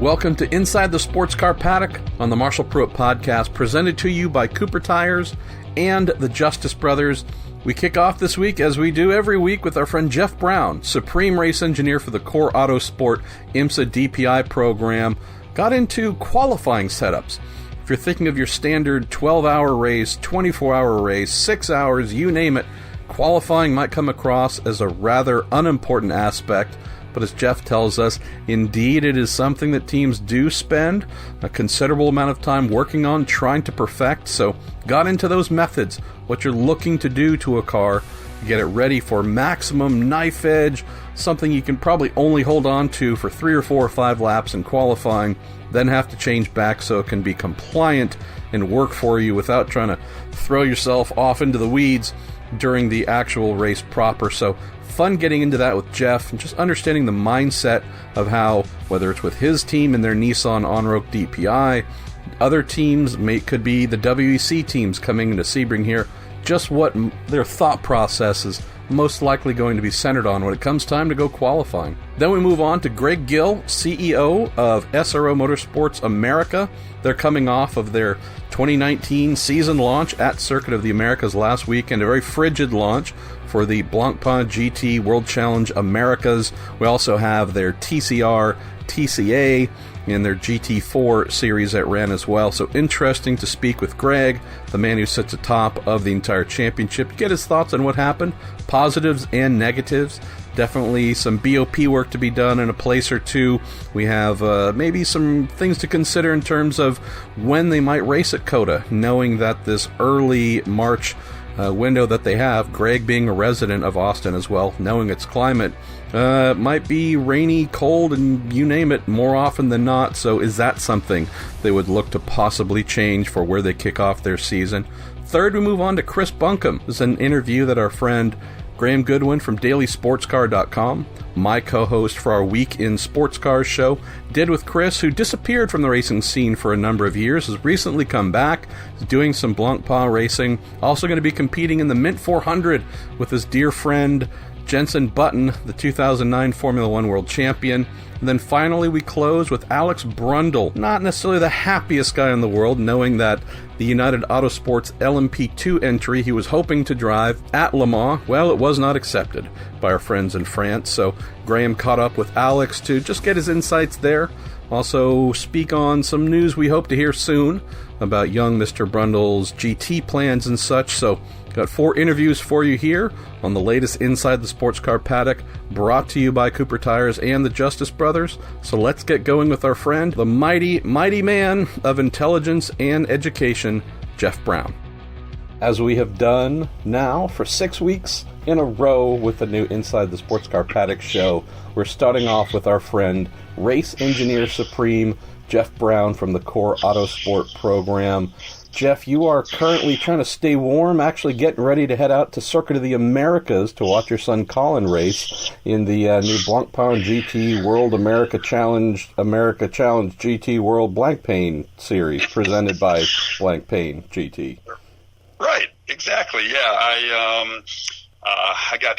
Welcome to Inside the Sports Car Paddock on the Marshall Pruett podcast, presented to you by Cooper Tires and the Justice Brothers. We kick off this week, as we do every week, with our friend Jeff Braun, Supreme Race Engineer for the Core Autosport IMSA DPI program. Got into qualifying setups. If you're thinking of your standard 12-hour race, 24-hour race, 6 hours, you name it, qualifying might come across as a rather unimportant aspect. But as Jeff tells us, indeed it is something that teams do spend a considerable amount of time working on, trying to perfect. So got into those methods, what you're looking to do to a car to get it ready for maximum knife edge, something you can probably only hold on to for 3 or 4 or 5 laps in qualifying, then have to change back so it can be compliant and work for you without trying to throw yourself off into the weeds during the actual race proper. So fun getting into that with Jeff and just understanding the mindset of how, whether it's with his team and their Nissan on-road DPI, other teams could be the WEC teams coming into Sebring here, just what their thought process is most likely going to be centered on when it comes time to go qualifying. Then we move on to Gregg Gill, CEO of SRO Motorsports America. They're coming off of their 2019 season launch at Circuit of the Americas last weekend, a very frigid launch for the Blancpain GT World Challenge Americas. We also have their TCR, TCA, and their GT4 series that ran as well. So interesting to speak with Greg, the man who sits atop of the entire championship, to get his thoughts on what happened, positives and negatives. Definitely some BOP work to be done in a place or two. We have maybe some things to consider in terms of when they might race at COTA, knowing that this early March window that they have, Greg being a resident of Austin as well, knowing its climate, might be rainy, cold, and you name it more often than not. So is that something they would look to possibly change for where they kick off their season? Third, we move on to Chris Buncombe. This is an interview that our friend Graham Goodwin from DailySportsCar.com, my co-host for our Week in Sports Cars show, did with Chris, who disappeared from the racing scene for a number of years, has recently come back, is doing some Blancpain racing, also going to be competing in the Mint 400 with his dear friend Jenson Button, the 2009 Formula One World Champion. And then finally we close with Alex Brundle, not necessarily the happiest guy in the world, knowing that the United Autosports LMP2 entry he was hoping to drive at Le Mans, well, it was not accepted by our friends in France. So Graham caught up with Alex to just get his insights there. Also speak on some news we hope to hear soon about young Mr. Brundle's GT plans and such. So got 4 interviews for you here on the latest Inside the Sports Car Paddock, brought to you by Cooper Tires and the Justice Brothers. So let's get going with our friend, the mighty, mighty man of intelligence and education, Jeff Braun. As we have done now for 6 weeks in a row with the new Inside the Sports Car Paddock show, we're starting off with our friend, Race Engineer Supreme, Jeff Braun from the Core Autosport program. Jeff, you are currently trying to stay warm, actually getting ready to head out to Circuit of the Americas to watch your son Colin race in the new Blancpain GT World America Challenge GT World Blancpain series presented by Blancpain GT. Right, exactly. Yeah, I got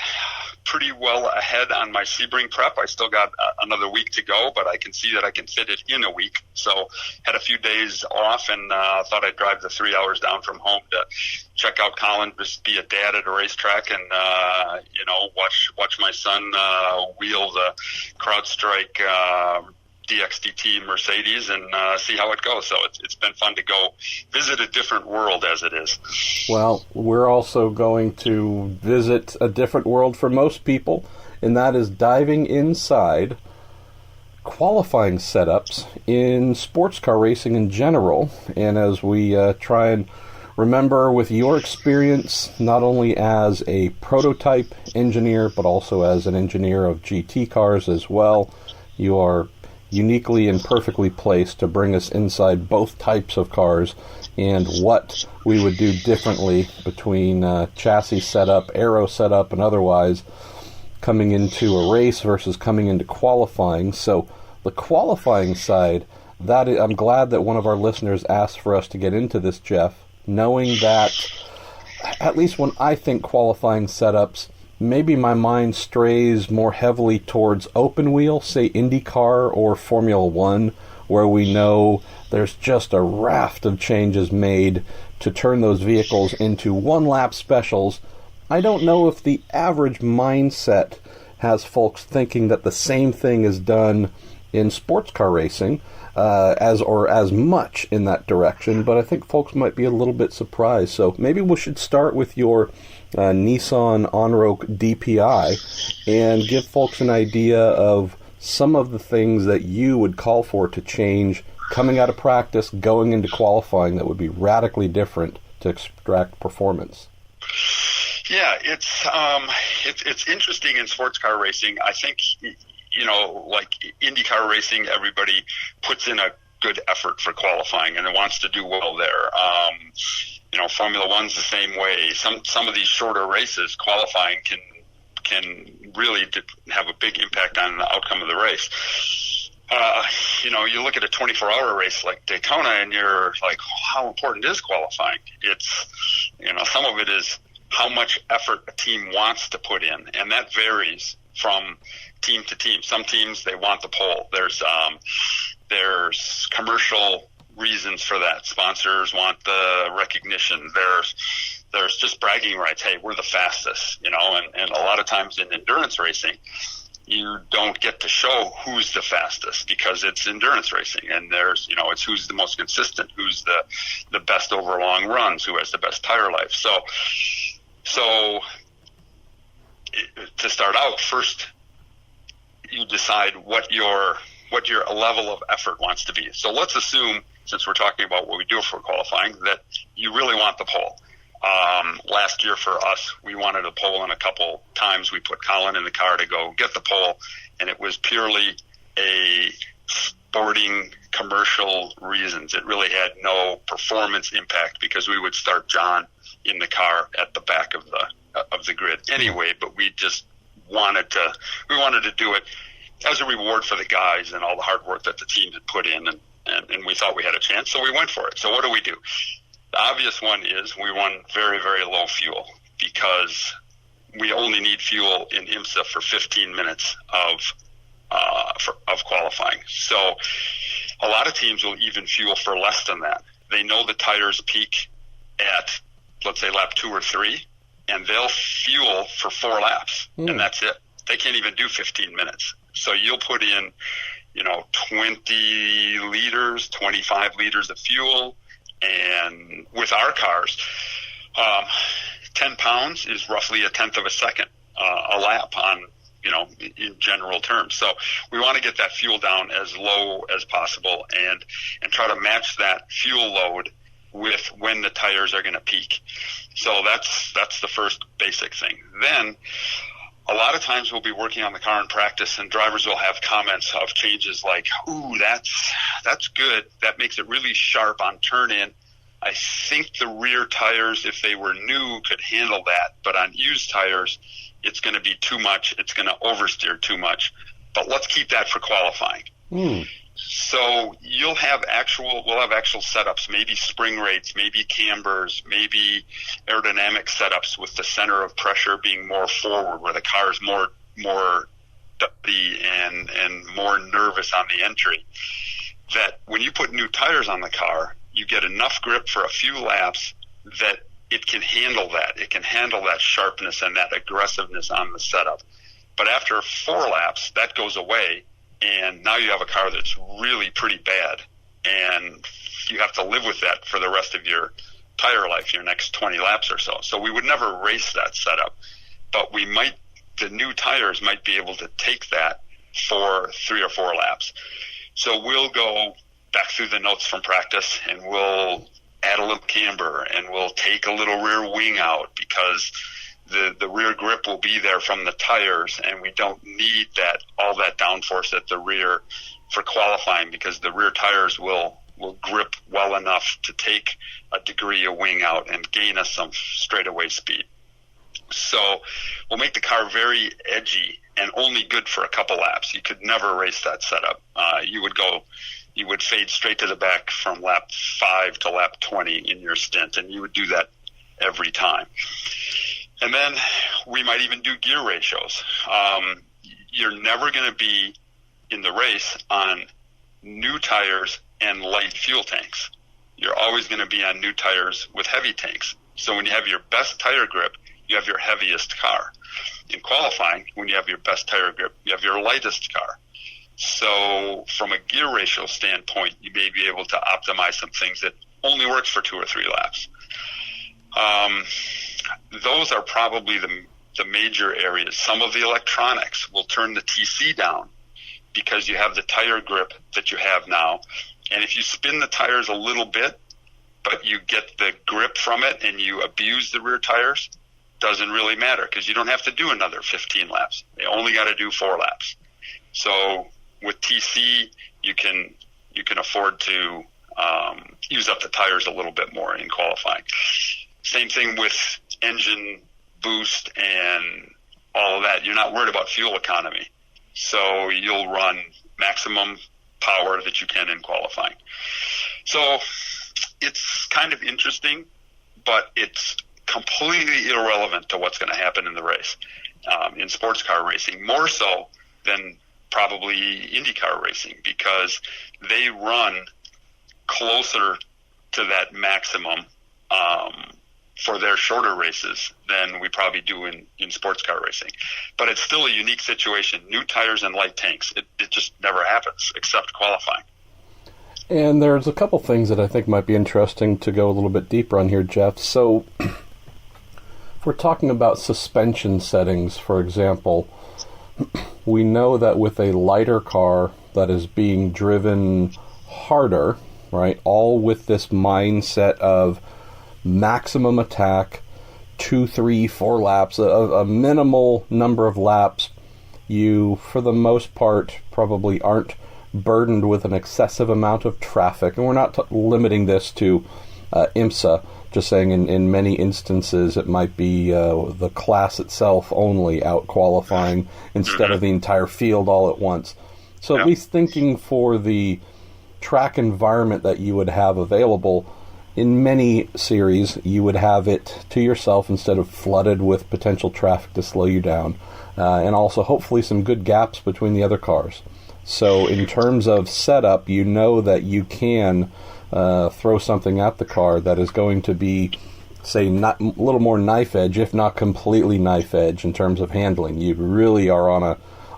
pretty well ahead on my Sebring prep. I still got another week to go, but I can see that I can fit it in a week. So had a few days off and thought I'd drive the 3 hours down from home to check out Colin, just be a dad at a racetrack and, watch my son wheel the CrowdStrike DXDT Mercedes and see how it goes. So it's been fun to go visit a different world, as it is. Well, we're also going to visit a different world for most people, and that is diving inside qualifying setups in sports car racing in general. And as we try and remember, with your experience, not only as a prototype engineer, but also as an engineer of GT cars as well, you are uniquely and perfectly placed to bring us inside both types of cars and what we would do differently between chassis setup, aero setup, and otherwise coming into a race versus coming into qualifying. So the qualifying side, I'm glad that one of our listeners asked for us to get into this, Jeff, knowing that at least when I think qualifying setups, maybe my mind strays more heavily towards open wheel, say IndyCar or Formula One, where we know there's just a raft of changes made to turn those vehicles into one-lap specials. I don't know if the average mindset has folks thinking that the same thing is done in sports car racing, as much in that direction, but I think folks might be a little bit surprised. So maybe we should start with your Nissan Onroc DPI and give folks an idea of some of the things that you would call for to change coming out of practice, going into qualifying, that would be radically different to extract performance. Yeah, it's interesting in sports car racing. I think, like IndyCar racing, everybody puts in a good effort for qualifying and wants to do well there. Formula One's the same way. Some of these shorter races, qualifying can really have a big impact on the outcome of the race. You look at a 24-hour race like Daytona, and you're like, how important is qualifying? It's, some of it is how much effort a team wants to put in, and that varies from team to team. Some teams, they want the pole. There's commercial reasons for that. Sponsors want the recognition. There's just bragging rights. Hey, we're the fastest, and a lot of times in endurance racing, you don't get to show who's the fastest because it's endurance racing, and it's who's the most consistent, who's the best over long runs, who has the best tire life. So to start out, first you decide what your level of effort wants to be. So let's assume, since we're talking about what we do for qualifying, that you really want the pole. Last year for us, we wanted a pole, and a couple times we put Colin in the car to go get the pole, and it was purely a sporting commercial reasons. It really had no performance impact because we would start John in the car at the back of the grid anyway, but we just wanted to do it as a reward for the guys and all the hard work that the team had put in, and we thought we had a chance, so we went for it. So what do? The obvious one is we run very, very low fuel because we only need fuel in IMSA for 15 minutes of qualifying. So a lot of teams will even fuel for less than that. They know the tires peak at, let's say, lap 2 or 3, and they'll fuel for 4 laps, and that's it. They can't even do 15 minutes. So you'll put in, 20 liters, 25 liters of fuel. And with our cars, 10 pounds is roughly a tenth of a second a lap on, in general terms. So we want to get that fuel down as low as possible and try to match that fuel load with when the tires are going to peak. So that's the first basic thing. Then a lot of times we'll be working on the car in practice, and drivers will have comments of changes like, ooh, that's good. That makes it really sharp on turn in. I think the rear tires, if they were new, could handle that. But on used tires, it's going to be too much. It's going to oversteer too much. But let's keep that for qualifying. So we'll have actual setups, maybe spring rates, maybe cambers, maybe aerodynamic setups with the center of pressure being more forward, where the car is more dumpy and more nervous on the entry. That when you put new tires on the car, you get enough grip for a few laps that it can handle that. It can handle that sharpness and that aggressiveness on the setup. But after 4 laps, that goes away. And now you have a car that's really pretty bad, and you have to live with that for the rest of your tire life, your next 20 laps or so. So we would never race that setup, but the new tires might be able to take that for 3 or 4 laps. So we'll go back through the notes from practice, and we'll add a little camber, and we'll take a little rear wing out because the rear grip will be there from the tires, and we don't need all that downforce at the rear for qualifying because the rear tires will grip well enough to take a degree of wing out and gain us some straightaway speed. So we'll make the car very edgy and only good for a couple laps. You could never race that setup. You would fade straight to the back from lap 5 to lap 20 in your stint, and you would do that every time. And then we might even do gear ratios. You're never going to be in the race on new tires and light fuel tanks. You're always going to be on new tires with heavy tanks. So when you have your best tire grip, you have your heaviest car. In qualifying, when you have your best tire grip, you have your lightest car. So from a gear ratio standpoint, you may be able to optimize some things that only works for 2 or 3 laps. Those are probably the major areas. Some of the electronics will turn the TC down because you have the tire grip that you have now. And if you spin the tires a little bit, but you get the grip from it and you abuse the rear tires, doesn't really matter because you don't have to do another 15 laps. They only got to do 4 laps. So with TC, you can afford to use up the tires a little bit more in qualifying. Same thing with engine boost and all of that. You're not worried about fuel economy. So you'll run maximum power that you can in qualifying. So it's kind of interesting, but it's completely irrelevant to what's going to happen in the race, in sports car racing, more so than probably IndyCar racing, because they run closer to that maximum for their shorter races than we probably do in sports car racing. But it's still a unique situation. New tires and light tanks, it just never happens except qualifying. And there's a couple things that I think might be interesting to go a little bit deeper on here, Jeff. So if we're talking about suspension settings, for example, we know that with a lighter car that is being driven harder, right, all with this mindset of maximum attack, 2, 3, 4 laps, a minimal number of laps, you, for the most part, probably aren't burdened with an excessive amount of traffic. And we're not limiting this to IMSA, just saying in many instances it might be the class itself only out qualifying instead of the entire field all at once. So at least thinking for the track environment that you would have available, in many series you would have it to yourself instead of flooded with potential traffic to slow you down, and also hopefully some good gaps between the other cars. So in terms of setup, you know that you can throw something at the car that is going to be, say, not a little more knife edge, if not completely knife edge in terms of handling. You really are on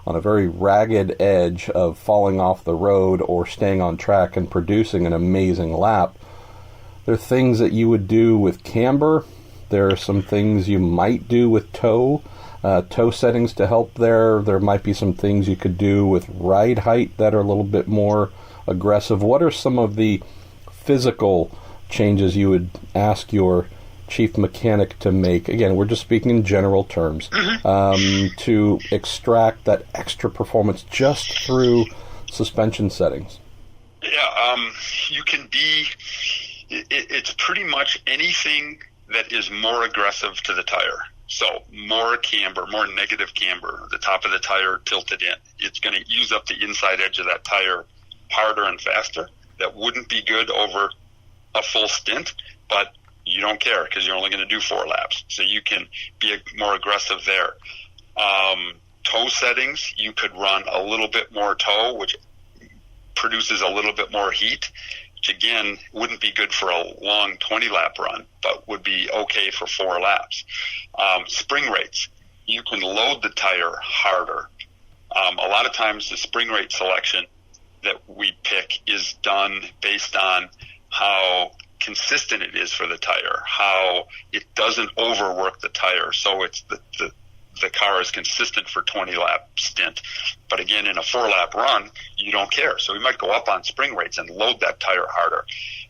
a very ragged edge of falling off the road or staying on track and producing an amazing lap. There are things that you would do with camber. There are some things you might do with toe settings to help there. There might be some things you could do with ride height that are a little bit more aggressive. What are some of the physical changes you would ask your chief mechanic to make? Again, we're just speaking in general terms, to extract that extra performance just through suspension settings. Yeah, you can be... It's pretty much anything that is more aggressive to the tire. So more camber, more negative camber, the top of the tire tilted in. It's going to use up the inside edge of that tire harder and faster. That wouldn't be good over a full stint, but you don't care because you're only going to do 4 laps. So you can be more aggressive there. Toe settings, you could run a little bit more toe, which produces a little bit more heat, which again wouldn't be good for a long 20-lap run, but would be okay for 4 laps. Spring rates, you can load the tire harder. A lot of times the spring rate selection that we pick is done based on how consistent it is for the tire, how it doesn't overwork the tire, so it's the car is consistent for 20-lap stint. But again, in a 4-lap run, you don't care. So we might go up on spring rates and load that tire harder.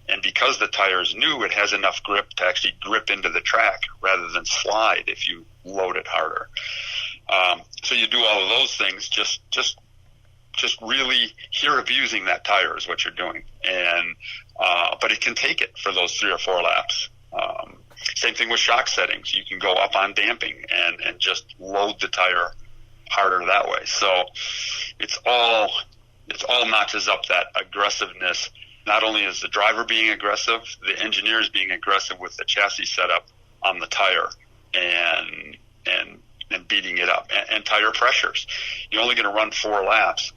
And because the tire is new, it has enough grip to actually grip into the track rather than slide if you load it harder. So you do all of those things, just really here abusing that tire is what you're doing. And but it can take it for those 3 or 4 laps. Same thing with shock settings. You can go up on damping and just load the tire harder that way. So it's all notches up that aggressiveness. Not only is the driver being aggressive, the engineer is being aggressive with the chassis setup on the tire and beating it up. And tire pressures. You're only going to run 4 laps.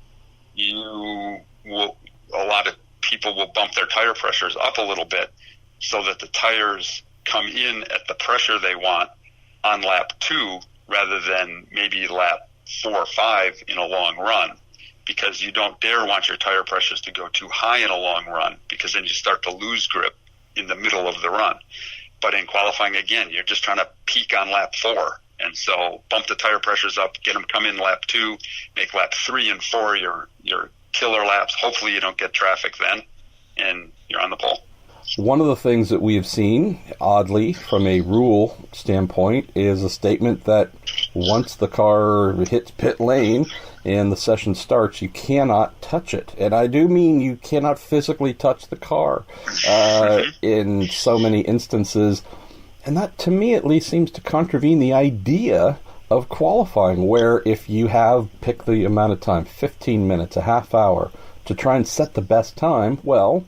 You will a lot of people will bump their tire pressures up a little bit so that the tires come in at the pressure they want on lap 2 rather than maybe lap 4 or 5 in a long run, because you don't dare want your tire pressures to go too high in a long run, because then you start to lose grip in the middle of the run. But in qualifying, again, you're just trying to peak on lap 4. And so bump the tire pressures up, get them come in lap 2, make lap 3 and 4 your killer laps. Hopefully you don't get traffic then, and you're on the pole. One of the things that we have seen, oddly, from a rule standpoint, is a statement that once the car hits pit lane and the session starts, you cannot touch it. And I do mean you cannot physically touch the car in so many instances. And that, to me at least, seems to contravene the idea of qualifying, where if you have, pick the amount of time, 15 minutes, a half hour, to try and set the best time, well,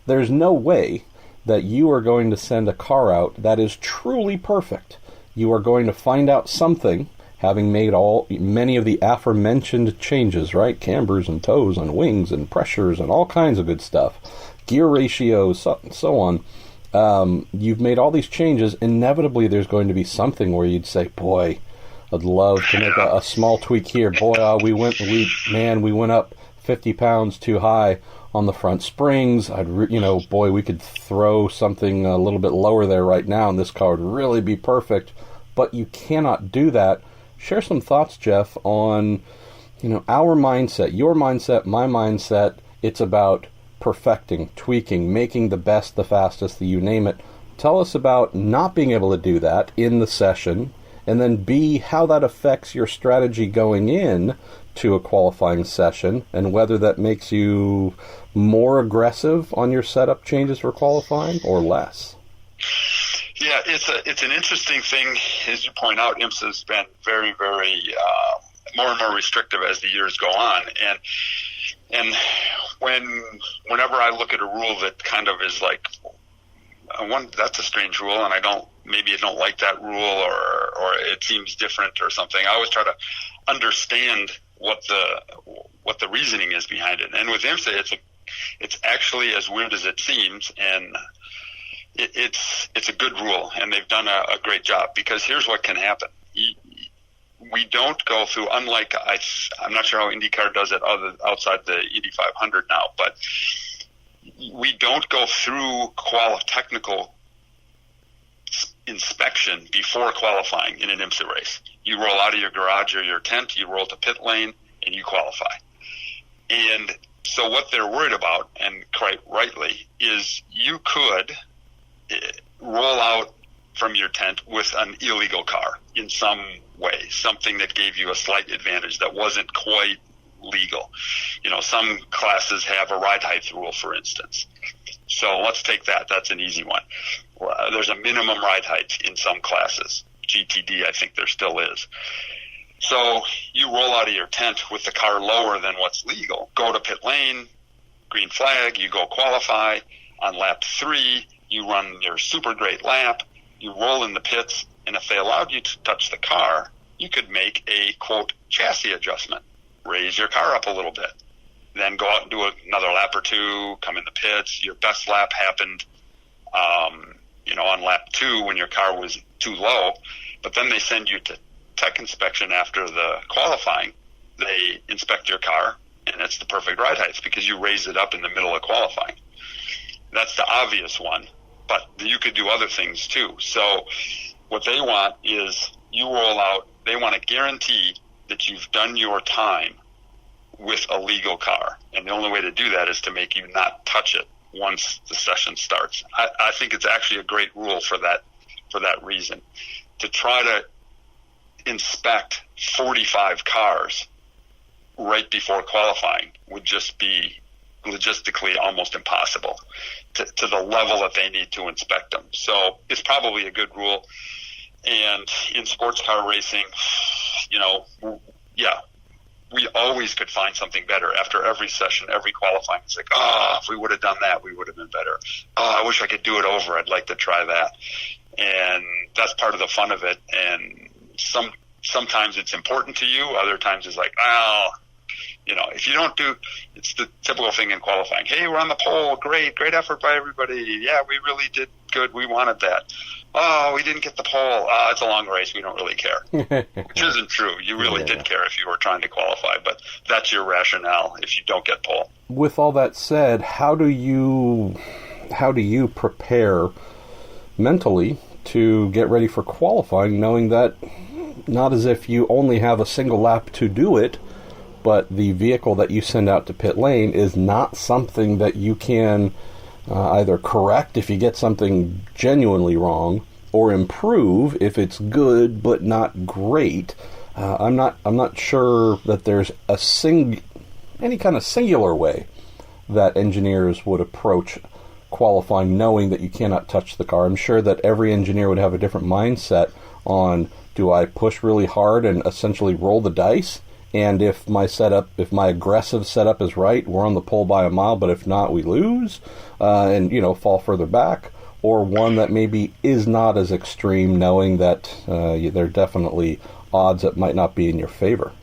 there's no way that you are going to send a car out that is truly perfect. You are going to find out something, having made many of the aforementioned changes, right? Cambers and toes and wings and pressures and all kinds of good stuff, gear ratios, so on. You've made all these changes. Inevitably, there's going to be something where you'd say, boy, I'd love to make a small tweak here. Boy, we went up 50 pounds too high on the front springs. We could throw something a little bit lower there right now, and this car would really be perfect. But you cannot do that. Share some thoughts, Jeff, on our mindset, your mindset, my mindset. It's about perfecting, tweaking, making the best, the fastest, you name it. Tell us about not being able to do that in the session, and then B, how that affects your strategy going in to a qualifying session, and whether that makes you more aggressive on your setup changes for qualifying or less. Yeah, it's an interesting thing. As you point out, IMSA has been very, very more and more restrictive as the years go on, and whenever I look at a rule that kind of is like, that's a strange rule, and I don't like that rule, or it seems different or something, I always try to understand what the reasoning is behind it. And with IMSA, it's actually as weird as it seems, and it's a good rule, and they've done a great job, because here's what can happen. We don't go through, unlike, I'm not sure how IndyCar does it outside the Indy 500 now, but we don't go through technical inspection before qualifying in an IMSA race. You roll out of your garage or your tent, you roll to pit lane, and you qualify. And so what they're worried about, and quite rightly, is you could roll out from your tent with an illegal car in some way, something that gave you a slight advantage that wasn't quite legal. Some classes have a ride height rule, for instance. So let's take that. That's an easy one. There's a minimum ride height in some classes. GTD, I think there still is. So you roll out of your tent with the car lower than what's legal, go to pit lane, green flag, you go qualify. On lap 3, you run your super great lap, you roll in the pits, and if they allowed you to touch the car, you could make a, quote, chassis adjustment. Raise your car up a little bit. Then go out and do another lap or two, come in the pits. Your best lap happened, on lap 2 when your car was too low. But then they send you to tech inspection after the qualifying. They inspect your car, and it's the perfect ride height because you raised it up in the middle of qualifying. That's the obvious one, but you could do other things too. So what they want is you roll out, they want to guarantee that you've done your time with a legal car. And the only way to do that is to make you not touch it once the session starts. I think it's actually a great rule for that reason. To try to inspect 45 cars right before qualifying would just be logistically almost impossible to the level that they need to inspect them. So it's probably a good rule. And in sports car racing, we always could find something better after every session, every qualifying. It's like, if we would have done that, we would have been better. I wish I could do it over. I'd like to try that. And that's part of the fun of it. And sometimes it's important to you. Other times it's like, If you don't do, it's the typical thing in qualifying. Hey, we're on the pole. Great effort by everybody. Yeah, we really did good. We wanted that. Oh, we didn't get the pole. It's a long race. We don't really care. Which isn't true. You really did care if you were trying to qualify, but that's your rationale if you don't get pole. With all that said, how do you prepare mentally to get ready for qualifying, knowing that not as if you only have a single lap to do it, but the vehicle that you send out to pit lane is not something that you can either correct if you get something genuinely wrong, or improve if it's good but not great. I'm not sure that there's any kind of singular way that engineers would approach qualifying, knowing that you cannot touch the car. I'm sure that every engineer would have a different mindset on, do I push really hard and essentially roll the dice? And if my aggressive setup is right, we're on the pole by a mile, but if not, we lose and fall further back. Or one that maybe is not as extreme, knowing that there are definitely odds that might not be in your favor.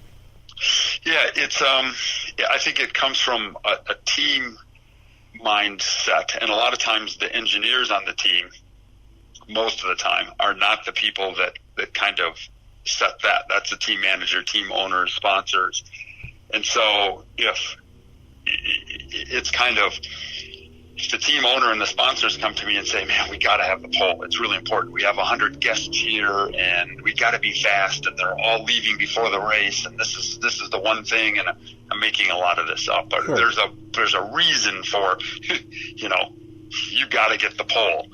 Yeah, it's I think it comes from a team mindset, and a lot of times the engineers on the team, most of the time, are not the people that kind of set that. That's the team manager, team owners, sponsors. And so if it's kind of, if the team owner and the sponsors come to me and say, man, we got to have the pole. It's really important. We have 100 guests here and we got to be fast, and they're all leaving before the race. And this is the one thing. And I'm making a lot of this up, but sure, there's a reason for, you got to get the pole.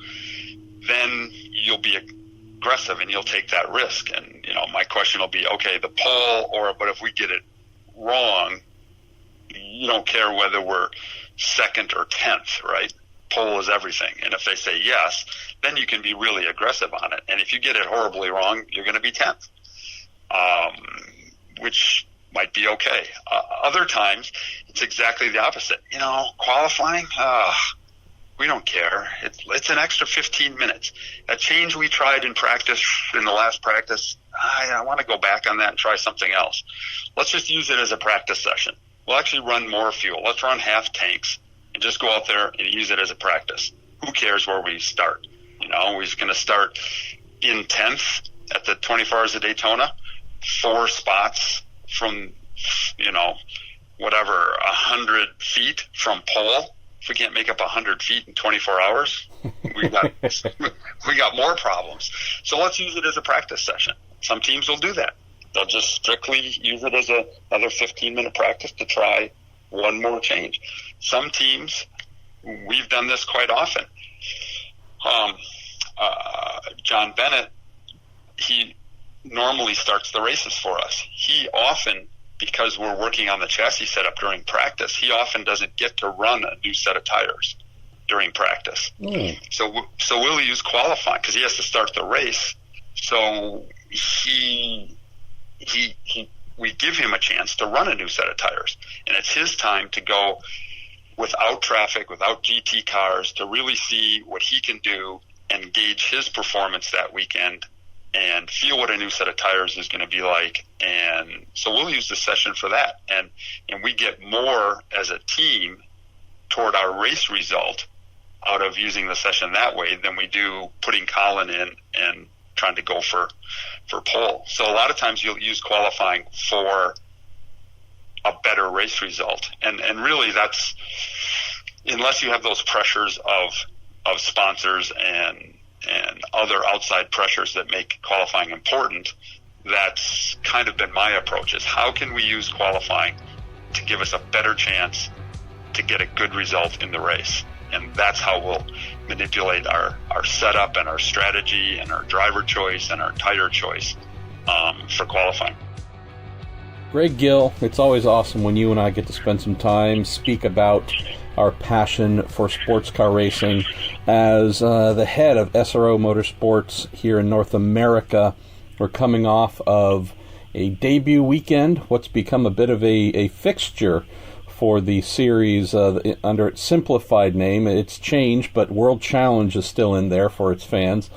Then you'll be aggressive and you'll take that risk. And, my question will be, okay, the pole, but if we get it wrong, you don't care whether we're second or 10th, right? Pole is everything. And if they say yes, then you can be really aggressive on it. And if you get it horribly wrong, you're going to be 10th, which might be okay. Other times, it's exactly the opposite. Qualifying, we don't care. It's an extra 15 minutes. A change we tried in practice, in the last practice, I want to go back on that and try something else. Let's just use it as a practice session. We'll actually run more fuel. Let's run half tanks and just go out there and use it as a practice. Who cares where we start? We're just going to start in 10th at the 24 Hours of Daytona, 4 spots from, 100 feet from pole. If we can't make up 100 feet in 24 hours, we got more problems. So let's use it as a practice session. Some teams will do that. They'll just strictly use it as another 15-minute practice to try one more change. Some teams, we've done this quite often. John Bennett, he normally starts the races for us. He often, because we're working on the chassis setup during practice, he often doesn't get to run a new set of tires during practice. So we'll use qualifying because he has to start the race. So we give him a chance to run a new set of tires, and it's his time to go without traffic, without GT cars, to really see what he can do and gauge his performance that weekend and feel what a new set of tires is going to be like. And so we'll use the session for that. And we get more as a team toward our race result out of using the session that way than we do putting Colin in and trying to go for pole. So a lot of times you'll use qualifying for a better race result. And really that's, unless you have those pressures of sponsors and other outside pressures that make qualifying important, that's kind of been my approach, is how can we use qualifying to give us a better chance to get a good result in the race. And that's how we'll manipulate our setup and our strategy and our driver choice and our tire choice for qualifying. Gregg Gill, it's always awesome when you and I get to spend some time, speak about our passion for sports car racing. As the head of SRO Motorsports here in North America, we're coming off of a debut weekend, what's become a bit of a fixture for the series under its simplified name. It's changed, but World Challenge is still in there for its fans.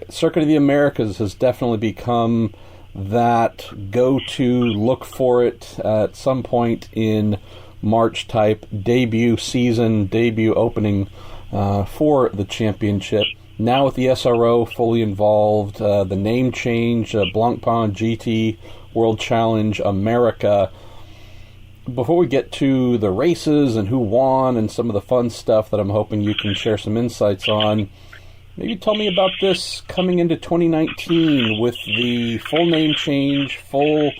Circuit of the Americas has definitely become that go to look for it at some point in March type debut season, debut opening for the championship. Now with the SRO fully involved, the name change, Blancpain GT World Challenge America. Before we get to the races and who won and some of the fun stuff that I'm hoping you can share some insights on, maybe tell me about this coming into 2019 with the full name change, full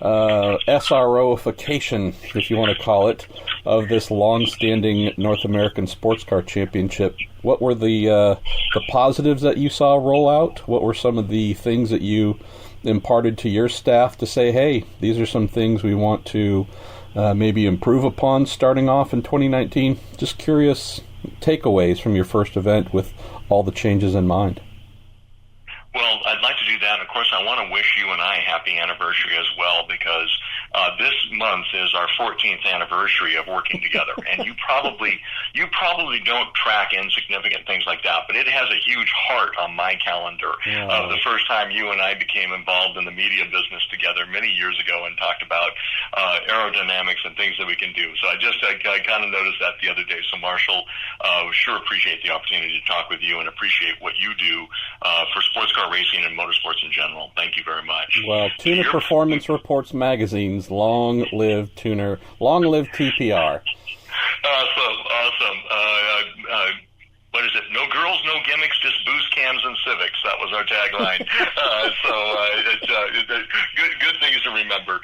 SRO-ification, if you want to call it, of this long-standing North American Sports Car Championship. What were the positives that you saw roll out? What were some of the things that you imparted to your staff to say, hey, these are some things we want to maybe improve upon starting off in 2019? Just curious takeaways from your first event with all the changes in mind. Well, I'd like to do that. And of course, I want to wish you and I a happy anniversary as well, because this month is our 14th anniversary of working together. And you probably don't track insignificant things like that, but it has a huge heart on my calendar of the first time you and I became involved in the media business together many years ago and talked about aerodynamics and things that we can do. So I kind of noticed that the other day. So Marshall, sure appreciate the opportunity to talk with you and appreciate what you do for sports car racing and motorsports in general. Thank you very much. Well, Tuner Performance Reports magazine's long live Tuner, long live TPR. Awesome. What is it? No girls, no gimmicks, just boost cams and Civics. That was our tagline. It's good things to remember.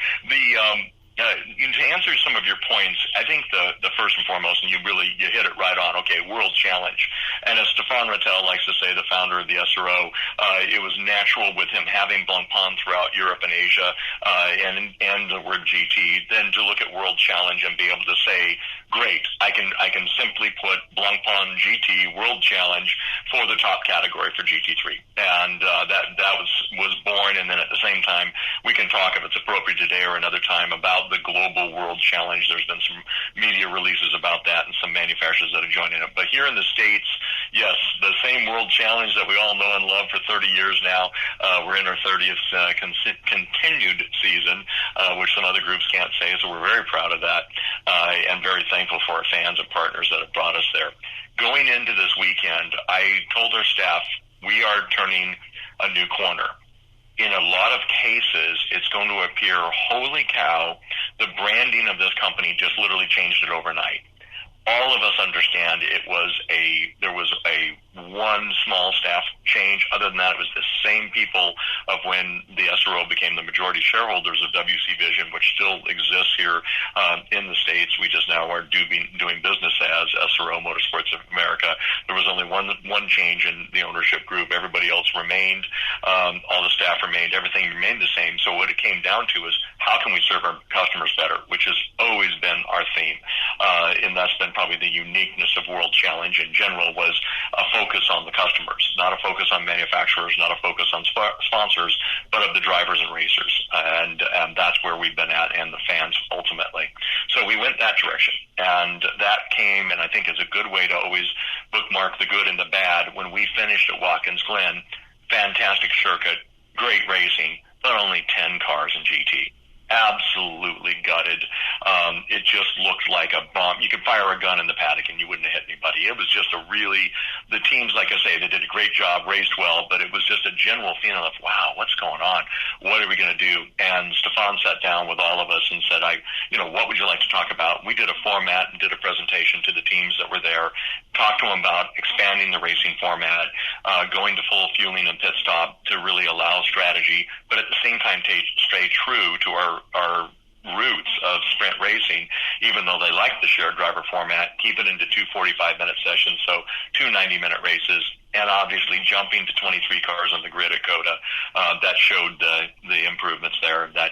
To answer some of your points, I think the first and foremost, and you hit it right on. Okay, World Challenge, and as Stefan Rattel likes to say, the founder of the SRO, it was natural with him having Blancpain throughout Europe and Asia, and the word GT, then to look at World Challenge and be able to say, great, I can simply put Blancpain GT World Challenge for the top category for GT3, and that was born. And then at the same time, we can talk, if it's appropriate today or another time, about the Global World Challenge. There's been some media releases about that and some manufacturers that are joining it. But here in the States, yes, the same World Challenge that we all know and love for 30 years now. We're in our 30th continued season, which some other groups can't say, so we're very proud of that and very thankful for our fans and partners that have brought us there. Going into this weekend, I told our staff we are turning a new corner. In a lot of cases, it's going to appear, holy cow, the branding of this company just literally changed it overnight. All of us understand there was a one small staff change. Other than that, it was the same people of when the SRO became the majority shareholders of WC Vision, which still exists here in the States. We just now are doing business as SRO Motorsports of America. There was only one change in the ownership group. Everybody else remained. All the staff remained. Everything remained the same. So what it came down to is, how can we serve our customers better, which has always been our theme. And that's been probably the uniqueness of World Challenge in general, was a focus on the customers, not a focus on manufacturers, not a focus on sponsors, but of the drivers and racers. And that's where we've been at, and the fans ultimately. So we went that direction, and that came, and I think is a good way to always bookmark the good and the bad. When we finished at Watkins Glen, fantastic circuit, great racing, but only 10 cars in GT. Absolutely gutted. It just looked like a bomb. You could fire a gun in the paddock and you wouldn't have hit anybody. It was just the teams, like I say, they did a great job, raced well, but it was just a general feeling of, wow, what's going on? What are we going to do? And Stefan sat down with all of us and said, what would you like to talk about? We did a format and did a presentation to the teams that were there, talked to them about expanding the racing format, going to full fueling and pit stop to really allow strategy, but at the same time stay true to our roots of sprint racing, even though they like the shared driver format, keep it into 2 45-minute sessions, so 2 90-minute races, and obviously jumping to 23 cars on the grid at COTA. That showed the improvements there. That's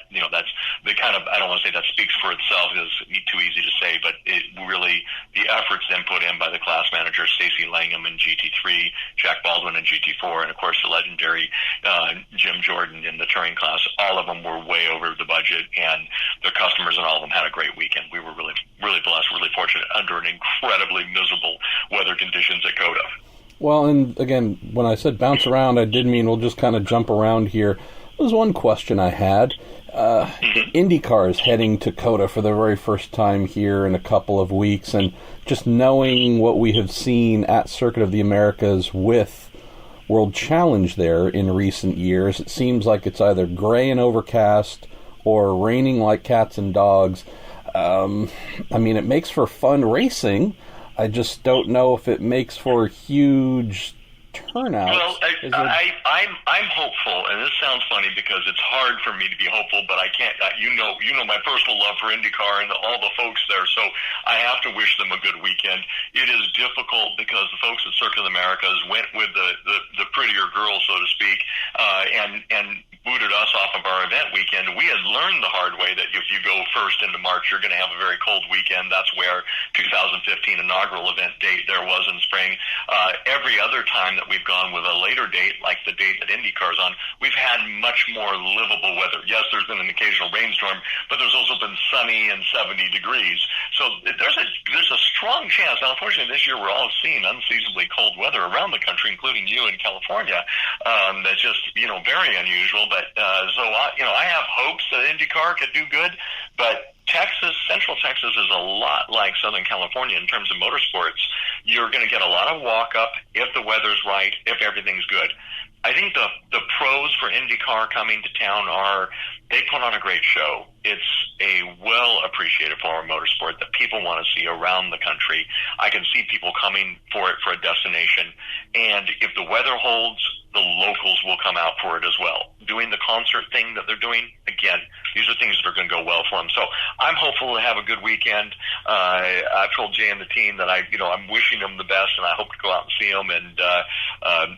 the kind of, I don't want to say that speaks for itself, it's too easy to say, but it really, the efforts then put in by the class manager, Stacey Langham in GT3, Jack Baldwin in GT4, and of course the legendary Jim Jordan in the touring class, all of them were way over the budget, and the customers and all of them had a great weekend. We were really, really blessed, really fortunate under an incredibly miserable weather conditions at COTA. Well, and again, when I said bounce around, I did mean we'll just kind of jump around here. was one question I had. IndyCar is heading to COTA for the very first time here in a couple of weeks, and just knowing what we have seen at Circuit of the Americas with World Challenge there in recent years, it seems like it's either gray and overcast or raining like cats and dogs. I mean, it makes for fun racing. I just don't know if it makes for huge turnout. Well, I'm hopeful, and this sounds funny because it's hard for me to be hopeful, but I can't. You know my personal love for IndyCar and all the folks there, so I have to wish them a good weekend. It is difficult because the folks at Circuit of the Americas went with the prettier girl, so to speak, and booted us off of our event weekend. We had learned the hard way that if you go first into March, you're going to have a very cold weekend. That's where 2015 inaugural event date there was in spring. Every other time that we've gone with a later date, like the date that IndyCar's on, we've had much more livable weather. Yes, there's been an occasional rainstorm, but there's also been sunny and 70 degrees. So there's a strong chance. Now, unfortunately, this year we're all seeing unseasonably cold weather around the country, including you in California. That's just very unusual. But I have hopes that IndyCar could do good, but Central Texas is a lot like Southern California in terms of motorsports. You're going to get a lot of walk-up if the weather's right, if everything's good. I think the pros for IndyCar coming to town are they put on a great show. It's a well-appreciated form of motorsport that people want to see around the country. I can see people coming for it for a destination, and if the weather holds, the locals will come out for it as well. Doing the concert thing that they're doing, again, these are things that are going to go well for them. So I'm hopeful to have a good weekend. I've told Jay and the team that I'm wishing them the best, and I hope to go out and see them. And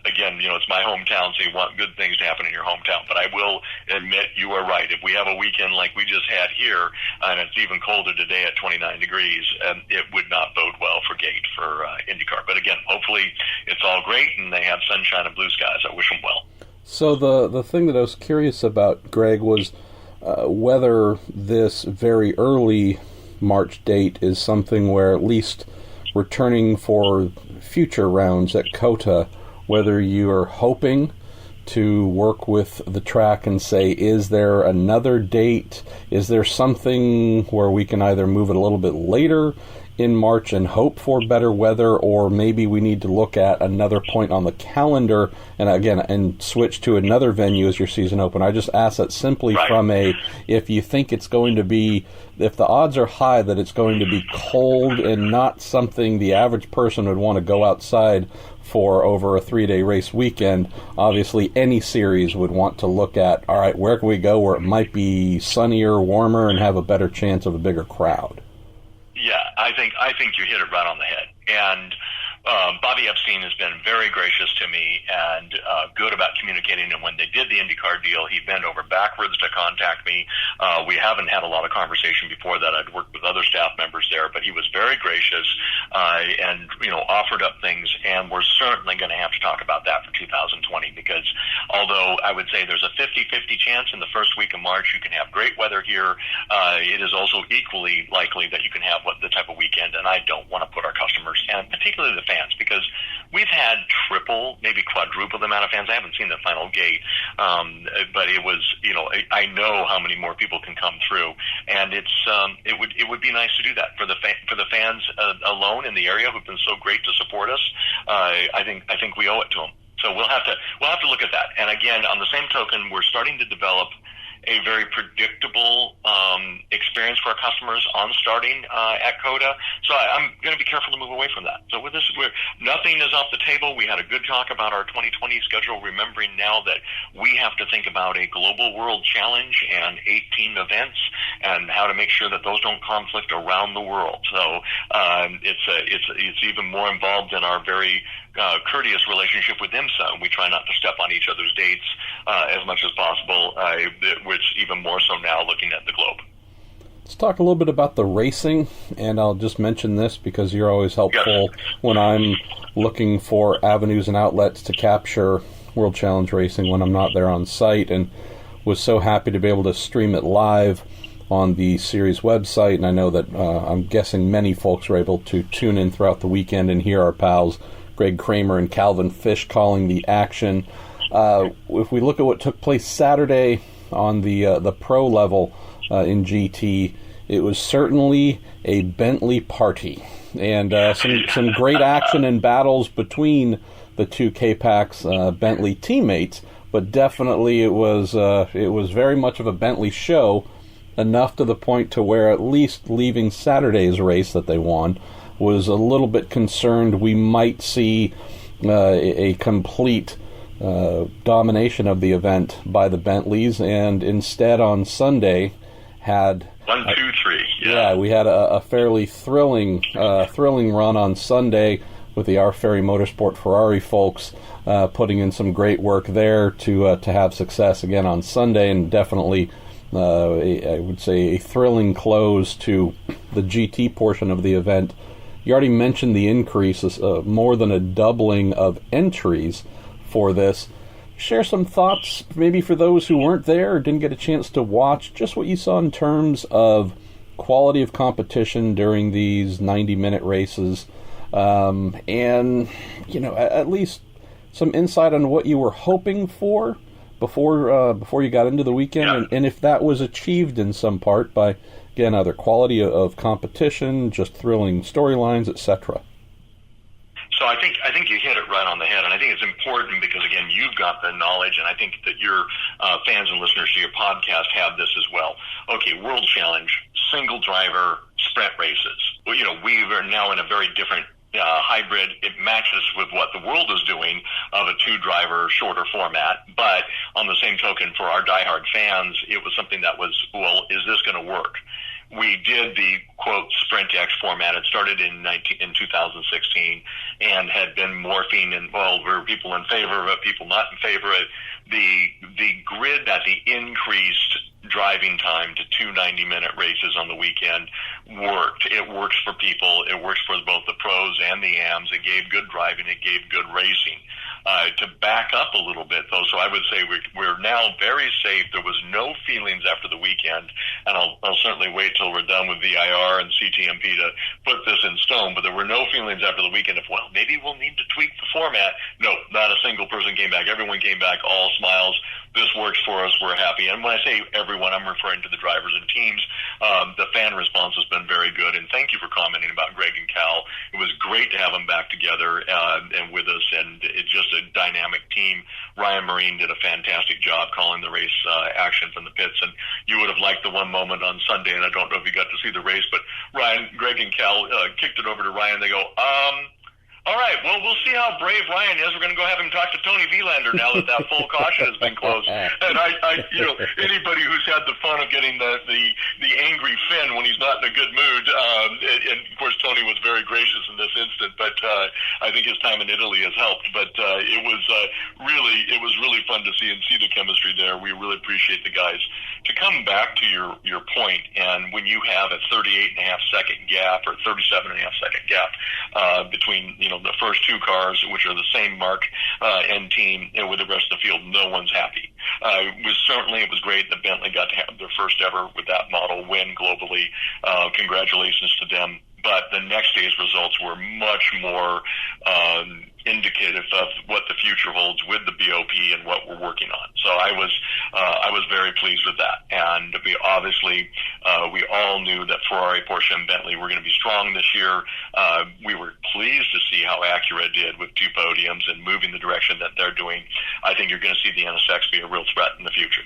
again, it's my hometown, so you want good things to happen in your hometown. But I will admit you are right. If we have a weekend like we just had here, and it's even colder today at 29 degrees, it would not bode well for Gate for IndyCar. But again, hopefully it's all great and they have sunshine and blue skies. I wish them well. So the thing that I was curious about, Greg, was whether this very early March date is something where at least returning for future rounds at COTA, whether you are hoping to work with the track and say, is there another date? Is there something where we can either move it a little bit later in March and hope for better weather, or maybe we need to look at another point on the calendar and switch to another venue as your season open? I just ask that simply from if you think it's going to be, if the odds are high that it's going to be cold and not something the average person would want to go outside for over a 3-day race weekend, obviously any series would want to look at, all right, where can we go where it might be sunnier, warmer, and have a better chance of a bigger crowd? Yeah, I think you hit it right on the head. And Bobby Epstein has been very gracious to me and good about communicating. And when they did the IndyCar deal, he bent over backwards to contact me. We haven't had a lot of conversation before that. I'd worked with other staff members there, but he was very gracious and offered up things. And we're certainly going to have to talk about that for 2020, because although I would say there's a 50-50 chance in the first week of March you can have great weather here, it is also equally likely that you can have the type of weekend. And I don't want to put our customers, and particularly the fans, because we've had triple, maybe quadruple the amount of fans. I haven't seen the final gate, but it was, I know how many more people can come through, and it would be nice to do that for the fans alone in the area who've been so great to support us. I think we owe it to them. So we'll have to look at that. And again, on the same token, we're starting to develop a very predictable experience for our customers on starting at COTA. So I'm going to be careful to move away from that. So with this, nothing is off the table. We had a good talk about our 2020 schedule, remembering now that we have to think about a global world challenge and 18 events and how to make sure that those don't conflict around the world. So it's even more involved in our very courteous relationship with IMSA. We try not to step on each other's dates as much as possible, which even more so now looking at the globe. Let's talk a little bit about the racing, and I'll just mention this because you're always helpful when I'm looking for avenues and outlets to capture World Challenge racing when I'm not there on site, and was so happy to be able to stream it live on the series website. And I know that I'm guessing many folks were able to tune in throughout the weekend and hear our pals Greg Kramer and Calvin Fish calling the action. if we look at what took place Saturday on the pro level in GT, it was certainly a Bentley party, and some great action and battles between the two K-Pax Bentley teammates. But definitely it was very much of a Bentley show, enough to the point to where, at least leaving Saturday's race that they won, was a little bit concerned we might see a complete domination of the event by the Bentleys, and instead on Sunday had 1, 2, 3. Yeah, we had a fairly thrilling run on Sunday with the Our Ferry Motorsport Ferrari folks putting in some great work there to have success again on Sunday, and definitely I would say a thrilling close to the GT portion of the event. You already mentioned the increase, more than a doubling of entries for this. Share some thoughts, maybe for those who weren't there or didn't get a chance to watch, just what you saw in terms of quality of competition during these 90-minute races, and at least some insight on what you were hoping for before you got into the weekend, and if that was achieved in some part by, again, either quality of competition, just thrilling storylines, etc. So I think you hit it right on the head, and I think it's important because, again, you've got the knowledge, and I think that your fans and listeners to your podcast have this as well. Okay, World Challenge, single driver sprint races. Well, we are now in a very different hybrid. It matches with what the world is doing of a two-driver shorter format, but on the same token, for our diehard fans, it was something that was, well, is this going to work? We did the, quote, Sprint X format. It started in 2016 and had been morphing, and, well, there were people in favor of it, people not in favor of it. The grid that the increased driving time to 2 90-minute races on the weekend worked. It works for people. It works for both the pros and the AMs. It gave good driving. It gave good racing. To back up a little bit, though, so I would say we're now very safe. There was no feelings after the weekend, and I'll certainly wait till we're done with VIR and CTMP to put this in stone, but there were no feelings after the weekend of, well, maybe we'll need to tweak the format. No, not a single person came back. Everyone came back, all smiles. This works for us. We're happy. And when I say everyone, I'm referring to the drivers and teams. The fan response has been very good, and thank you for commenting about Greg and Cal. It was great to have them back together and with us, and it's just a dynamic team. Ryan Marine did a fantastic job calling the race action from the pits, and you would have liked the one moment on Sunday, and I don't know if you got to see the race, but Greg and Cal kicked it over to Ryan. They go, all right, well, we'll see how brave Ryan is. We're going to go have him talk to Tony Vilander now that full caution has been closed. And anybody who's had the fun of getting the angry Finn when he's not in a good mood, and of course Tony was very gracious in this instant, but I think his time in Italy has helped. But it was really fun to see the chemistry there. We really appreciate the guys. To come back to your point, and when you have a 38.5-second gap or 37.5-second gap between the first two cars, which are the same mark and team, with the rest of the field, no one's happy. It was great that Bentley got to have their first ever with that model win globally. Congratulations to them. But the next day's results were much more indicative of what the future holds with the BOP and what we're working on. So I was very pleased with that. And we obviously we all knew that Ferrari, Porsche, and Bentley were going to be strong this year. We were pleased to see how Acura did with 2 podiums and moving the direction that they're doing. I think you're going to see the NSX be a real threat in the future.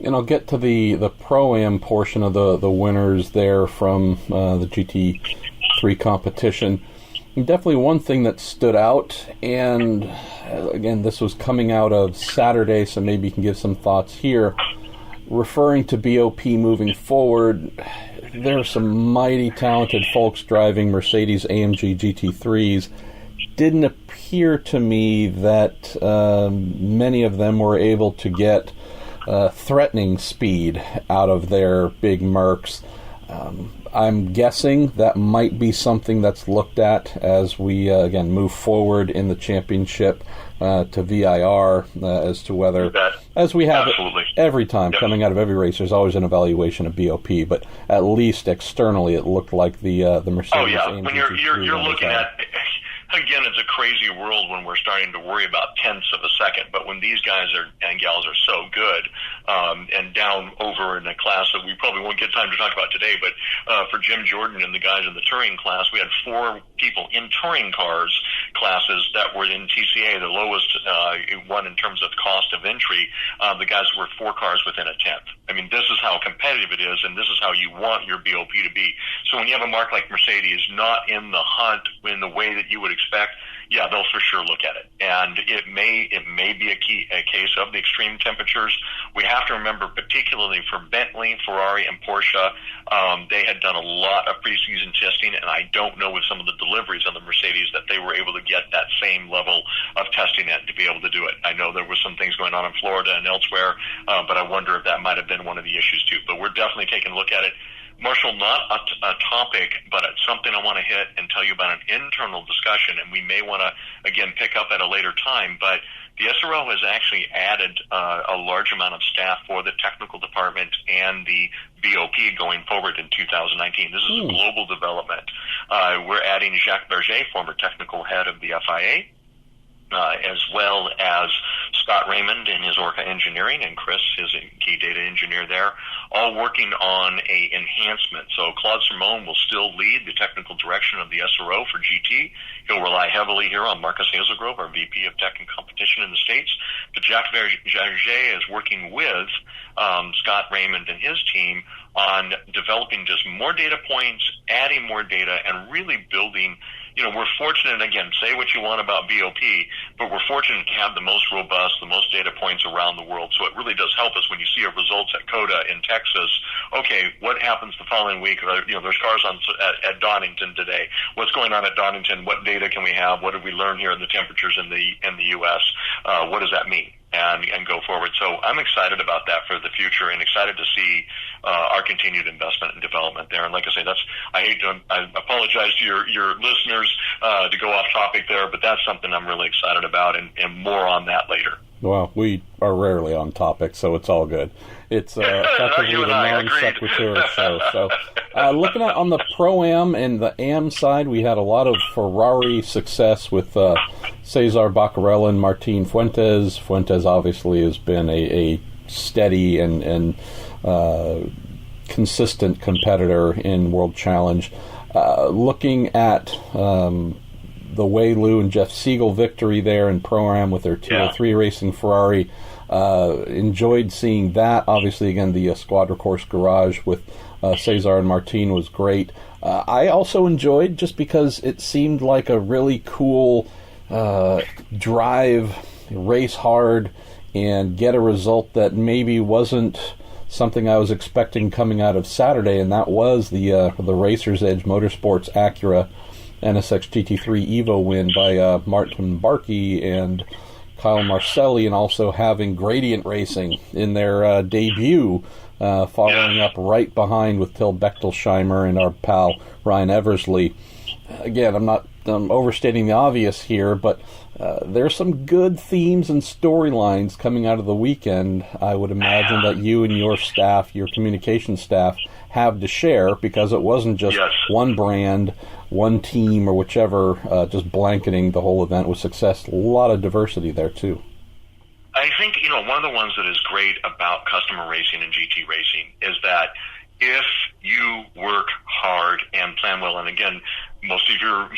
And I'll get to the Pro-Am portion of the winners there from the GT3 competition. And definitely one thing that stood out, and again, this was coming out of Saturday, so maybe you can give some thoughts here. Referring to BOP moving forward, there are some mighty talented folks driving Mercedes AMG GT3s. Didn't appear to me that many of them were able to get threatening speed out of their big Mercs. I'm guessing that might be something that's looked at as we again move forward in the championship to VIR as to whether, as we have it every time coming out of every race, there's always an evaluation of BOP, but at least externally it looked like the Mercedes. Oh yeah, when you're looking at again, it's a crazy world when we're starting to worry about tenths of a second. But when these guys and gals are so good, and down over in a class that we probably won't get time to talk about today, but for Jim Jordan and the guys in the touring class, we had 4 people in touring cars classes that were in TCA, the lowest one in terms of cost of entry. The guys were 4 cars within a tenth. I mean, this is how competitive it is, and this is how you want your BOP to be. So when you have a marque like Mercedes not in the hunt in the way that you would expect, yeah, they'll for sure look at it. And it may be a case of the extreme temperatures. We have to remember, particularly for Bentley, Ferrari, and Porsche, they had done a lot of preseason testing, and I don't know with some of the deliveries on the Mercedes that they were able to get that same level of testing in to be able to do it. I know there were some things going on in Florida and elsewhere, but I wonder if that might have been one of the issues too. But we're definitely taking a look at it. Marshall, not a topic, but it's something I want to hit and tell you about an internal discussion, and we may want to, again, pick up at a later time, but the SRO has actually added a large amount of staff for the technical department and the BOP going forward in 2019. This is a global development. We're adding Jacques Berger, former technical head of the FIA, as well as Scott Raymond in his Orca Engineering and Chris, his key data engineer there, all working on a enhancement. So Claude Simone will still lead the technical direction of the SRO for GT. He'll rely heavily here on Marcus Hazelgrove, our VP of Tech and Competition in the States. But Jacques Berger is working with Scott Raymond and his team on developing just more data points, adding more data, and really building. We're fortunate, again, say what you want about BOP, but we're fortunate to have the most robust, the most data points around the world. So it really does help us when you see our results at COTA in Texas. Okay, what happens the following week? There's cars at Donington today. What's going on at Donington? What data can we have? What did we learn here in the temperatures in the U.S.? What does that mean? And go forward. So I'm excited about that for the future and excited to see our continued investment and development there. And like I say, I apologize to your listeners to go off topic there, but that's something I'm really excited about, and more on that later. Well, we are rarely on topic, so it's all good. It's effectively the non sequitur show. So, looking at on the Pro-Am and the Am side, we had a lot of Ferrari success with Cesar Baccarella and Martin Fuentes. Fuentes obviously has been a steady and consistent competitor in World Challenge. Looking at the Wei Lu and Jeff Siegel victory there in Pro-Am with their 203 Racing Ferrari. Enjoyed seeing that. Obviously, again, the Squadra Course Garage with Cesar and Martin was great. I also enjoyed, just because it seemed like a really cool drive, race hard, and get a result that maybe wasn't something I was expecting coming out of Saturday, and that was the Racer's Edge Motorsports Acura NSX GT3 Evo win by Martin Barkey and Kyle Marcelli, and also having Gradient Racing in their debut, following up right behind with Till Bechtelsheimer and our pal Ryan Eversley. Again, I'm overstating the obvious here, but there's some good themes and storylines coming out of the weekend. I would imagine that you and your staff, your communication staff, have to share, because it wasn't just one brand, one team, or whichever, just blanketing the whole event with success. A lot of diversity there, too. I think, one of the ones that is great about customer racing and GT racing is that if you work hard and plan well, and again, most of your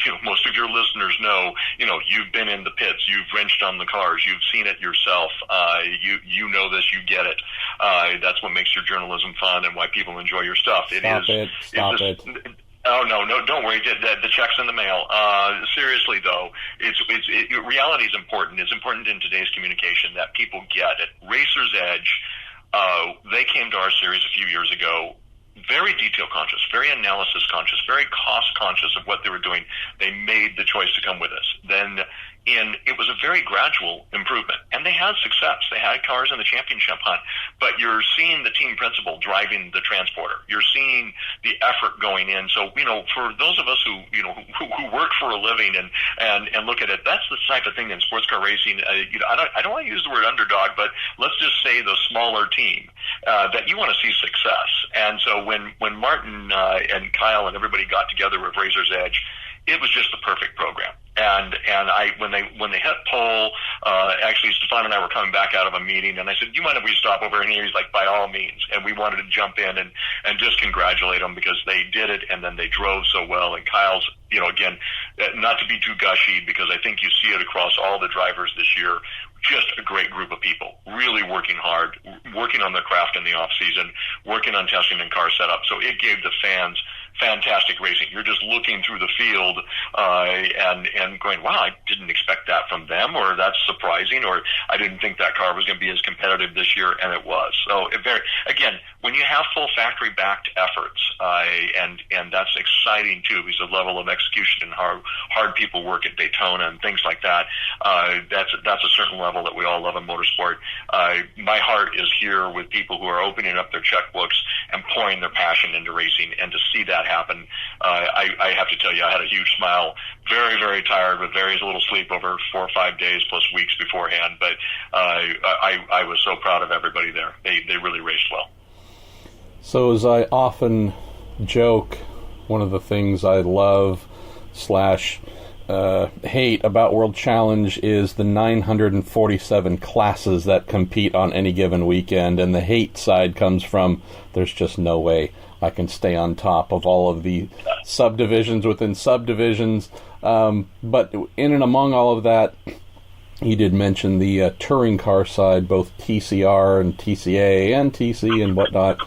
listeners know, you've been in the pits, you've wrenched on the cars, you've seen it yourself, you know this, you get it. That's what makes your journalism fun and why people enjoy your stuff. Stop it. Oh, no, don't worry. The check's in the mail. Seriously, though, reality is important. It's important in today's communication that people get it. Racer's Edge, they came to our series a few years ago, very detail conscious, very analysis conscious, very cost conscious of what they were doing. They made the choice to come with us. Then it was a very gradual improvement, and they had success. They had cars in the championship hunt, but you're seeing the team principal driving the transporter. You're seeing the effort going in. So, for those of us who work for a living and look at it, that's the type of thing in sports car racing. I don't want to use the word underdog, but let's just say the smaller team that you want to see success. And so when Martin and Kyle and everybody got together with Racer's Edge, it was just the perfect program. And when they hit pole, actually Stefan and I were coming back out of a meeting, and I said, "Do you mind if we stop over here?" He's like, "By all means." And we wanted to jump in and just congratulate them because they did it, and then they drove so well. And Kyle's, again, not to be too gushy, because I think you see it across all the drivers this year, just a great group of people, really working hard, working on their craft in the off season, working on testing and car setup. So it gave the fans fantastic racing. You're just looking through the field and going, wow, I didn't expect that from them, or that's surprising, or I didn't think that car was going to be as competitive this year, and it was. So again, when you have full factory-backed efforts, and that's exciting too, because the level of execution and how hard people work at Daytona and things like that, that's a certain level that we all love in motorsport. My heart is here with people who are opening up their checkbooks and pouring their passion into racing, and to see that happen, I have to tell you, I had a huge smile. Very, very tired with very little sleep over 4 or 5 days plus weeks beforehand, but I was so proud of everybody there. They really raced well. So as I often joke, one of the things I love / hate about World Challenge is the 947 classes that compete on any given weekend, and the hate side comes from there's just no way I can stay on top of all of the subdivisions within subdivisions. But in and among all of that, you did mention the touring car side, both TCR and TCA and TC and whatnot.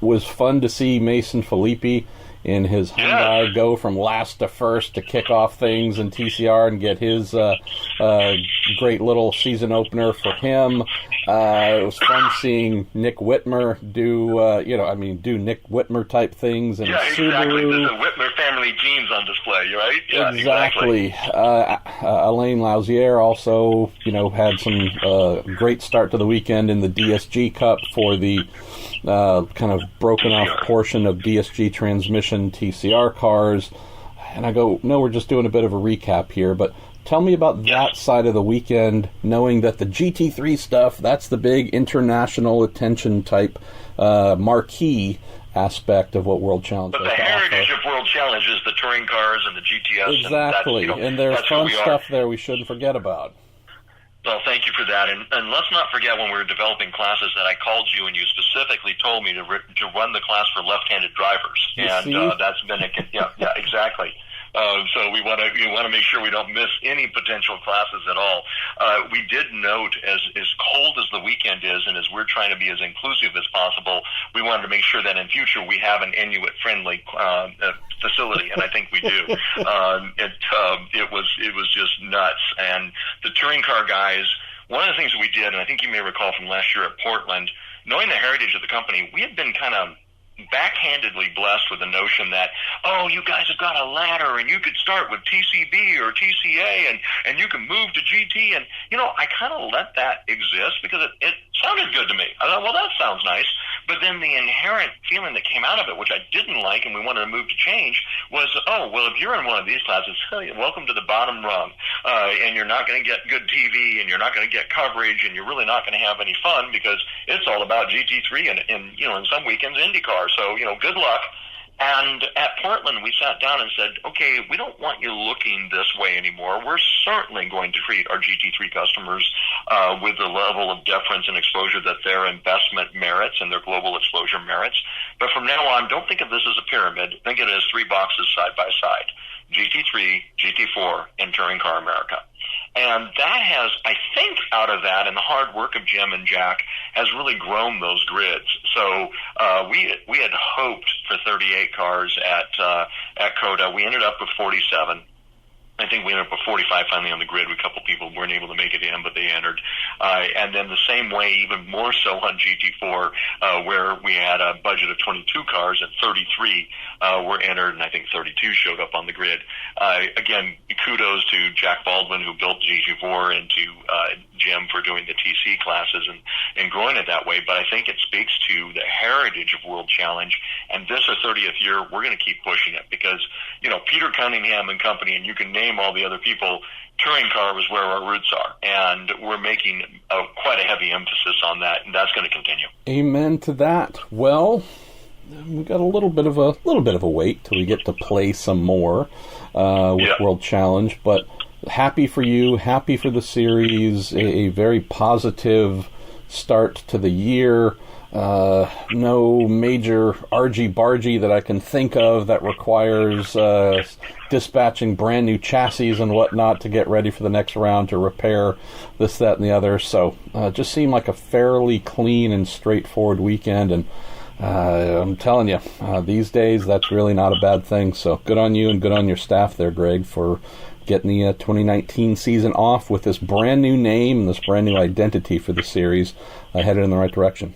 Was fun to see Mason Filippi in his Hyundai go from last to first to kick off things in TCR and get his great little season opener for him. It was fun seeing Nick Whitmer do Nick Whitmer type things. And exactly. There's a Whitmer family genes on display, right? Yeah, exactly. Alain Lausier also, had some great start to the weekend in the DSG Cup for the kind of broken off portion of DSG transmission TCR cars. And I go, no, we're just doing a bit of a recap here, but tell me about that side of the weekend, knowing that the GT3 stuff, that's the big international attention type marquee aspect of what World Challenge is. But the heritage of World Challenge is the touring cars and the GTS. Exactly, and there's fun stuff there we shouldn't forget about. Well, thank you for that, and let's not forget when we were developing classes that I called you and you specifically told me to run the class for left-handed drivers, that's been exactly. So we want to make sure we don't miss any potential classes at all. We did note, as cold as the weekend is, and as we're trying to be as inclusive as possible, we wanted to make sure that in future we have an Inuit-friendly facility, and I think we do. It was just nuts, and the touring car guys. One of the things that we did, and I think you may recall from last year at Portland, knowing the heritage of the company, we had been kind of backhandedly blessed with the notion that, you guys have got a ladder and you could start with TCB or TCA and you can move to GT. And, I kind of let that exist because it sounded good to me. I thought, well, that sounds nice. But then the inherent feeling that came out of it, which I didn't like and we wanted to move to change, was, if you're in one of these classes, welcome to the bottom rung. And you're not going to get good TV and you're not going to get coverage and you're really not going to have any fun because it's all about GT3 and in some weekends IndyCar. So, good luck. And at Portland, we sat down and said, okay, we don't want you looking this way anymore. We're certainly going to treat our GT3 customers with the level of deference and exposure that their investment merits and their global exposure merits. But from now on, don't think of this as a pyramid. Think of it as 3 boxes side by side. GT3, GT4, and Touring Car America. And that has, I think, out of that and the hard work of Jim and Jack has really grown those grids. So we had hoped for 38 cars at COTA. We ended up with 47. I think we ended up with 45 finally on the grid. A couple people weren't able to make it in, but they entered. And then the same way, even more so on GT4, where we had a budget of 22 cars and 33 were entered, and I think 32 showed up on the grid. Again, kudos to Jack Baldwin, who built GT4, and to Jim for doing the TC classes and growing it that way. But I think it speaks to the heritage of World Challenge. And this, our 30th year, we're going to keep pushing it because, Peter Cunningham and company, and you can name all the other people, touring car was where our roots are. And we're making quite a heavy emphasis on that, and that's going to continue. Amen to that. Well, we've got a little bit of a wait till we get to play some more with World Challenge. But happy for you, happy for the series. A very positive start to the year. No major argy-bargy that I can think of that requires dispatching brand new chassis and whatnot to get ready for the next round to repair this, that, and the other. So just seemed like a fairly clean and straightforward weekend. And I'm telling you, these days that's really not a bad thing. So good on you and good on your staff there, Greg, for getting the 2019 season off with this brand new name and this brand new identity for the series, headed in the right direction.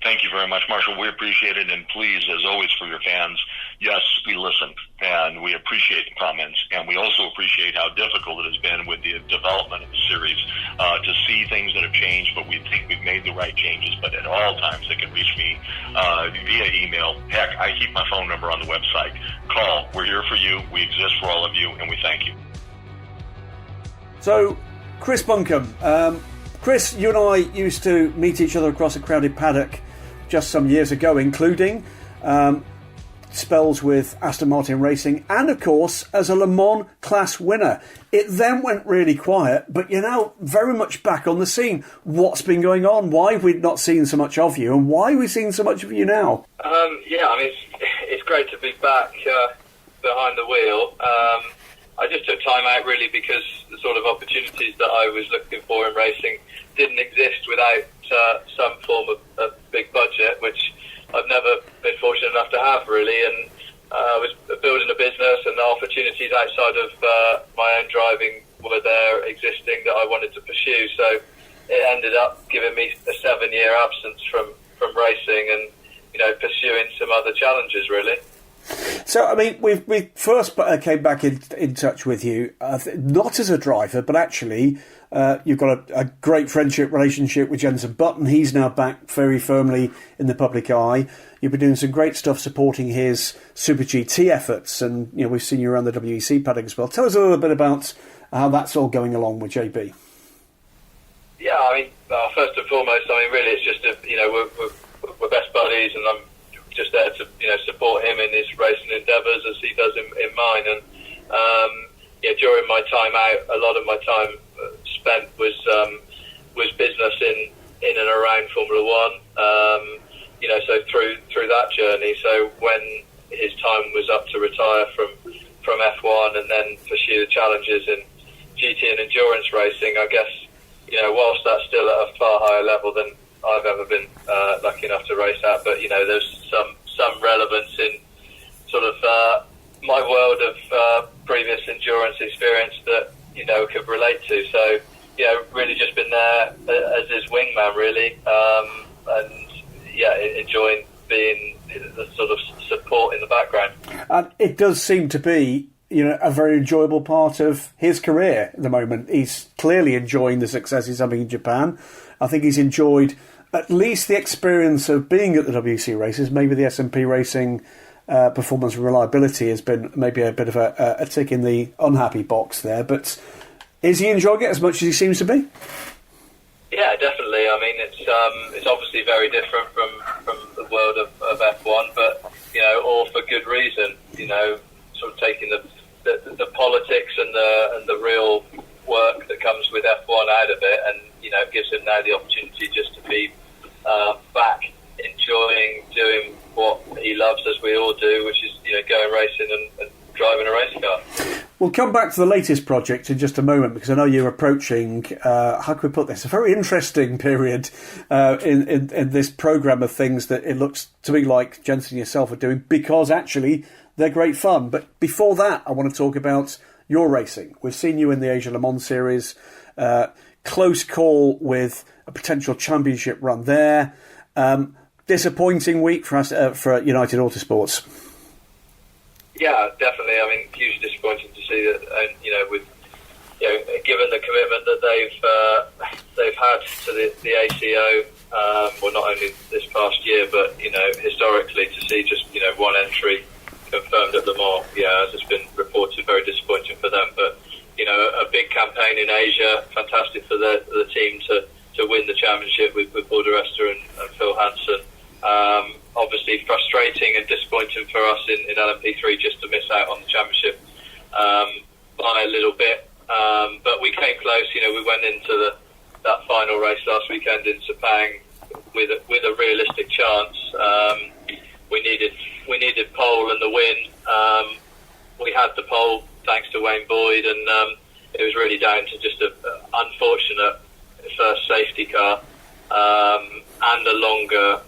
Thank you very much, Marshall. We appreciate it, and please, as always, for your fans, yes, we listen, and we appreciate the comments, and we also appreciate how difficult it has been with the development of the series to see things that have changed, but we think we've made the right changes. But at all times, they can reach me via email. Heck, I keep my phone number on the website. Call. We're here for you. We exist for all of you, and we thank you. So, Chris Buncombe. Chris, you and I used to meet each other across a crowded paddock just some years ago, including spells with Aston Martin Racing and, of course, as a Le Mans class winner. It then went really quiet, but you're now very much back on the scene. What's been going on? Why have we not seen so much of you, and why are we seeing so much of you now? It's great to be back behind the wheel. I just took time out really because the sort of opportunities that I was looking for in racing didn't exist without some form of big budget, which I've never been fortunate enough to have really. And I was building a business, and the opportunities outside of my own driving were there existing that I wanted to pursue. So it ended up giving me a 7-year absence from racing and, pursuing some other challenges really. So, I mean, we first came back in touch with you, not as a driver, but actually you've got a great friendship relationship with Jenson Button. He's now back very firmly in the public eye. You've been doing some great stuff supporting his Super GT efforts, and we've seen you around the WEC paddock as well. Tell us a little bit about how that's all going along with JB. Yeah, first and foremost, really it's just we're best buddies, and I'm just there to support him in his racing endeavours as he does in mine. And during my time out, a lot of my time spent was business in and around Formula One. So through that journey. So when his time was up to retire from F1 and then pursue the challenges in GT and endurance racing, I guess whilst that's still at a far higher level than I've ever been lucky enough to race at, but there's some relevance in sort of my world of previous endurance experience that could relate to. So really just been there as his wingman really, and enjoying being the sort of support in the background. And it does seem to be a very enjoyable part of his career at the moment. He's clearly enjoying the success he's having in Japan. I think he's enjoyed at least the experience of being at the WEC races. Maybe the S&P Racing performance and reliability has been maybe a bit of a tick in the unhappy box there. But is he enjoying it as much as he seems to be? Yeah, definitely. It's obviously very different from the world of F1, but all for good reason. Sort of taking the politics and the real work that comes with F1 out of it, and it gives him now the opportunity just to be back enjoying doing what he loves, as we all do, which is going racing and driving a race car. We'll come back to the latest project in just a moment, because I know you're approaching, how can we put this, a very interesting period in this programme of things that it looks to me like Jenson and yourself are doing, because actually they're great fun. But before that, I want to talk about your racing. We've seen you in the Asia Le Mans Series, close call with a potential championship run there. Disappointing week for us for United Autosports. Yeah, definitely. Hugely disappointing to see that. With given the commitment that they've had to the ACO, well, not only this past year, but historically, to see just one entry confirmed at Le Mans, as it's been reported, very disappointing for them. But a big campaign in Asia, fantastic for the team to win the championship with Paul de Resta and Phil Hansen. obviously frustrating and disappointing for us in LMP3 just to miss out on the championship by a little bit. But we came close. We went into that final race last weekend in Sepang with a realistic chance. We needed pole and the win. We had the pole thanks to Wayne Boyd, and it was really down to just an unfortunate first safety car and a longer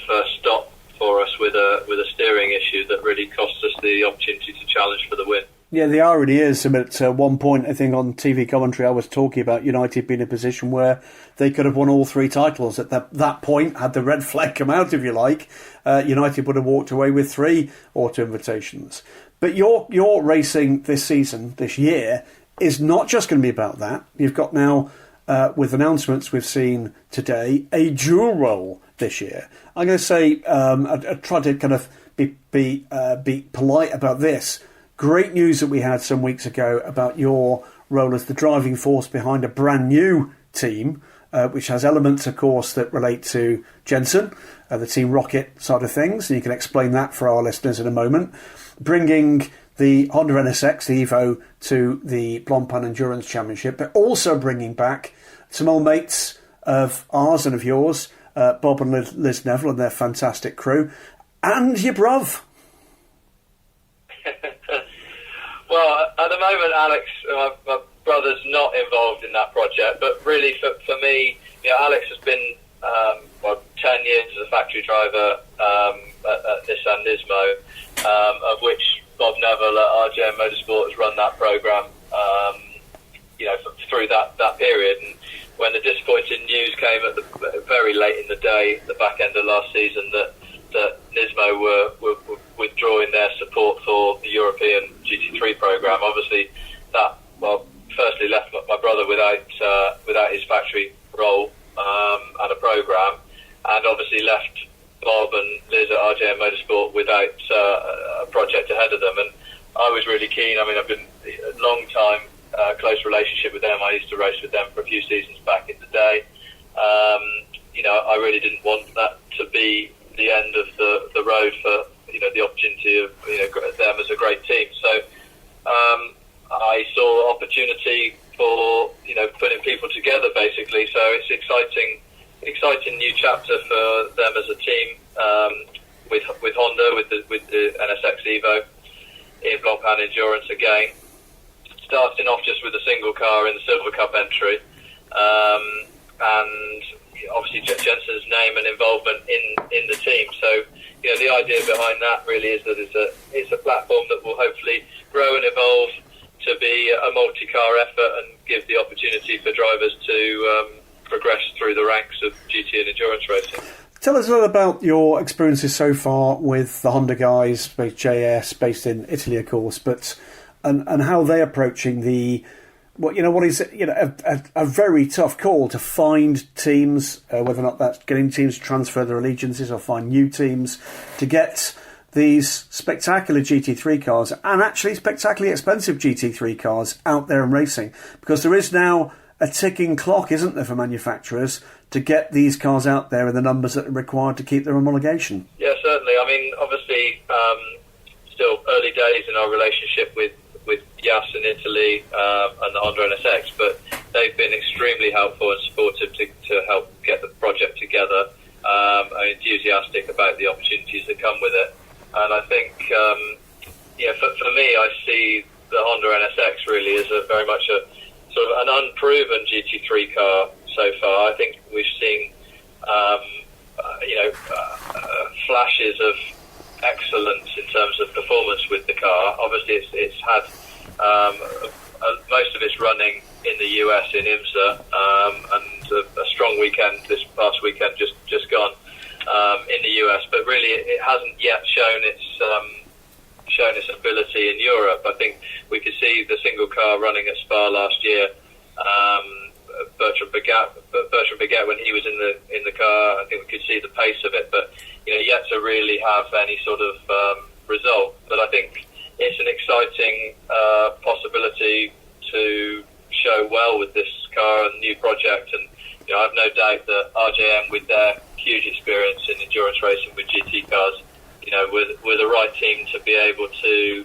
first stop for us with a steering issue that really cost us the opportunity to challenge for the win. Yeah, the irony is, at one point, I think on TV commentary, I was talking about United being in a position where they could have won all 3 titles. At that point, had the red flag come out, if you like, United would have walked away with 3 auto invitations. But your racing this season, this year, is not just going to be about that. You've got now, with announcements we've seen today, a dual role this year. I'm going to say, I try to kind of be polite about this. Great news that we had some weeks ago about your role as the driving force behind a brand new team, which has elements, of course, that relate to Jenson, the Team Rocket side of things. And you can explain that for our listeners in a moment. Bringing the Honda NSX, the Evo, to the Blancpain Endurance Championship, but also bringing back some old mates of ours and of yours, Bob and Liz Neville and their fantastic crew, and your bruv. Well, at the moment, Alex, my brother's not involved in that project, but really for me, Alex has been 10 years as a factory driver at Nissan Nismo, of which Bob Neville at RJM Motorsport has run that programme, through that period. And when the disappointing news came very late in the day, the back end of last season, that Nismo were withdrawing their support for the European GT3 programme, obviously that firstly left my brother without his factory role and a programme, and obviously left Bob and Liz at RJM Motorsport without a project ahead of them. And I was really keen. I mean, I've been a long time close relationship with them. I used to race with them for a few seasons back in the day. I really didn't want that to be the end of the road for the opportunity of them as a great team. So I saw opportunity for putting people together basically. So it's exciting new chapter for them as a team with Honda, with the NSX Evo in Blancpain Endurance again. Starting off just with a single car in the Silver Cup entry, and obviously Jenson's name and involvement in the team. So the idea behind that really is that it's a platform that will hopefully grow and evolve to be a multi-car effort and give the opportunity for drivers to progress through the ranks of GT and endurance racing. Tell us a little about your experiences so far with the Honda guys, JS, based in Italy, of course, but and how they're approaching what is a very tough call to find teams, whether or not that's getting teams to transfer their allegiances or find new teams to get these spectacular GT3 cars and actually spectacularly expensive GT3 cars out there and racing, because there is now a ticking clock, isn't there, for manufacturers to get these cars out there in the numbers that are required to keep their homologation? Yeah, certainly. I mean, obviously, still early days in our relationship with Yas in Italy and the Honda NSX, but they've been extremely helpful and supportive to help get the project together, and enthusiastic about the opportunities that come with it. And I think, for me, I see the Honda NSX really as very much a sort of an unproven GT3 car so far. I think we've seen, flashes of excellence in terms of performance with the car. Obviously, it's had most of its running in the US in IMSA, and a strong weekend this past weekend just gone in the US. But really, it hasn't yet shown its ability in Europe. I think we could see the single car running at Spa last year. Bertrand Baguette, when he was in the car, I think we could see the pace of it, but yet to really have any sort of result. But I think it's an exciting possibility to show well with this car and new project, and I have no doubt that RJM, with their huge experience in endurance racing with GT cars, we're the right team to be able to,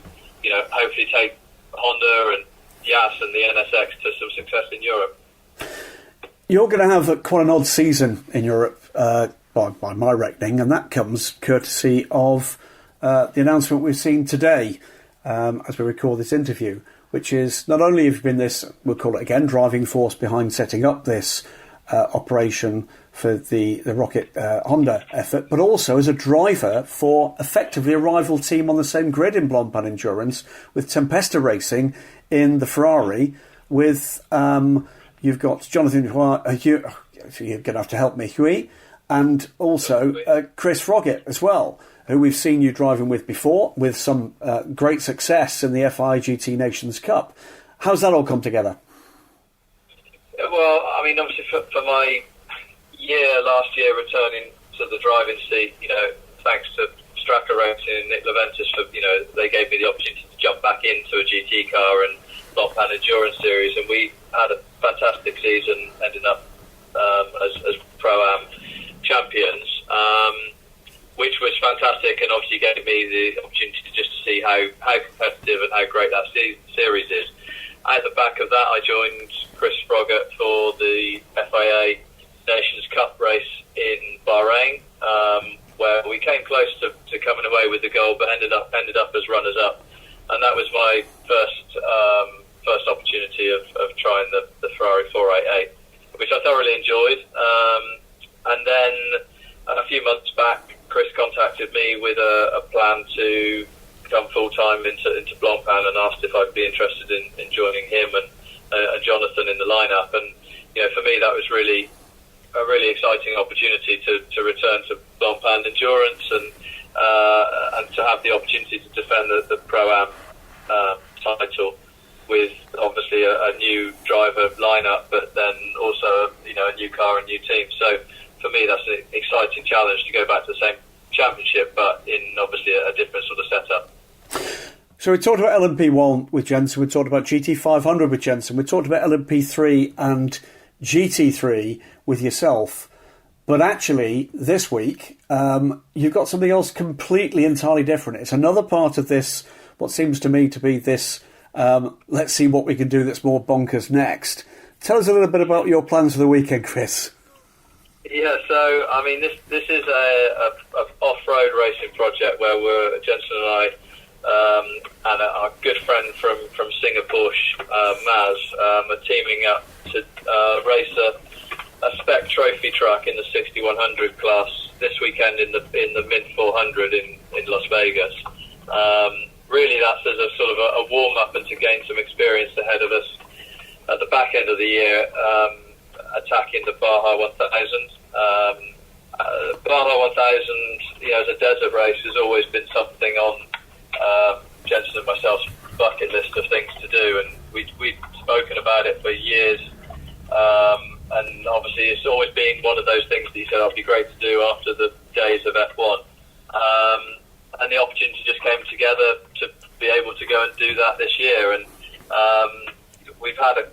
hopefully take Honda and Yas and the NSX to some success in Europe. You're going to have quite an odd season in Europe, by my reckoning, and that comes courtesy of the announcement we've seen today as we record this interview, which is not only have you been this, we'll call it again, driving force behind setting up this operation for the Rocket Honda effort, but also as a driver for effectively a rival team on the same grid in Blancpain Endurance with Tempesta Racing in the Ferrari with... You've got Jonathan Hugh, you're going to have to help me, Huey, and also Chris Froggatt as well, who we've seen you driving with before, with some great success in the FI GT Nations Cup. How's that all come together? Well, I mean, obviously for my last year returning to the driving seat, thanks to Straka Racing and Nick Leventis for, they gave me the opportunity to jump back into a GT car and Blancpain Endurance Series, and we had a fantastic season, ending up as Pro-Am champions, which was fantastic, and obviously gave me the opportunity to just see how competitive and how great that series is. At the back of that, I joined Chris Froggatt for the FIA Nations Cup race in Bahrain, where we came close to coming away with the gold, but ended up as runners-up, and that was my first opportunity of trying the Ferrari 488, which I thoroughly enjoyed. And then a few months back, Chris contacted me with a plan to come full-time into Blancpain and asked if I'd be interested in joining him and Jonathan in the lineup. And for me, that was really a really exciting opportunity to return to Blancpain Endurance and to have the opportunity to defend the Pro-Am title with obviously a new driver lineup, but then also a new car and new team. So for me, that's an exciting challenge to go back to the same championship, but in obviously a different sort of setup. So we talked about LMP1 with Jenson, we talked about GT500 with Jenson, we talked about LMP3 and GT3 with yourself, but actually this week you've got something else completely entirely different. It's another part of this, what seems to me to be this let's see what we can do that's more bonkers next. Tell us a little bit about your plans for the weekend, Chris. Yeah, so I mean, this is a off-road racing project where Jenson and I and our good friend from Singapore, Maz, are teaming up to race a spec trophy truck in the 6100 class this weekend in the Mint 400 in Las Vegas. Really, that's as a sort of a warm-up and to gain some experience ahead of us at the back end of the year, attacking the Baja 1000. Baja 1000, as a desert race, has always been something on Jenson and myself's bucket list of things to do, and we'd spoken about it for years. And obviously, it's always been one of those things that you said, "It'd be great to do after the days of F1." And the opportunity just came together to be able to go and do that this year. And we've had a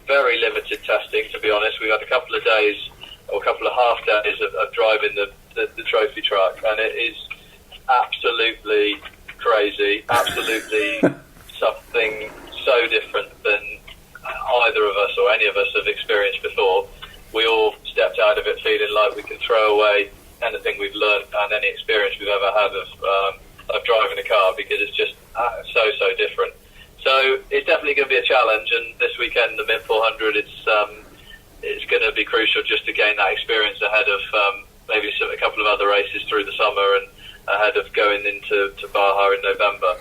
very limited testing, to be honest. We've had a couple of days or a couple of half days of driving the trophy truck, and it is absolutely crazy, absolutely something so different than either of us or any of us have experienced before. We all stepped out of it feeling like we can throw away anything we've learned and any experience we've ever had of driving a car, because it's just so different. So it's definitely going to be a challenge, and this weekend, the Mint 400, it's going to be crucial just to gain that experience ahead of maybe a couple of other races through the summer and ahead of going into Baja in November.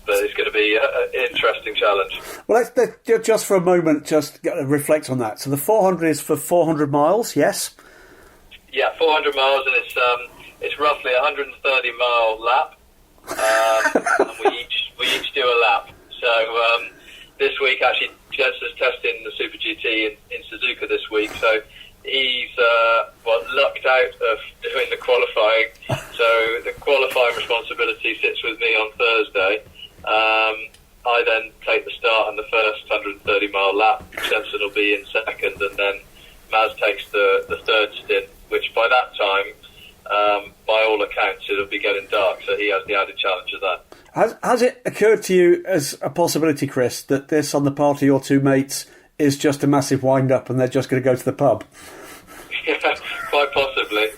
But it's going to be an interesting challenge. Well, let's just for a moment just reflect on that. So the 400 is for 400 miles, yes? Yeah, 400 miles, and it's roughly a 130-mile lap. And we each do a lap. So this week, actually, Jenson's testing the Super GT in Suzuka this week. So he's lucked out of doing the qualifying. So the qualifying responsibility sits with me on Thursday. I then take the start on the first 130-mile lap. Jenson will be in second, and then Maz takes the third stint, which by that time, by all accounts, it'll be getting dark, so he has the added challenge of that. Has it occurred to you as a possibility, Chris, that this on the part of your two mates is just a massive wind-up and they're just going to go to the pub? Yeah, quite possibly.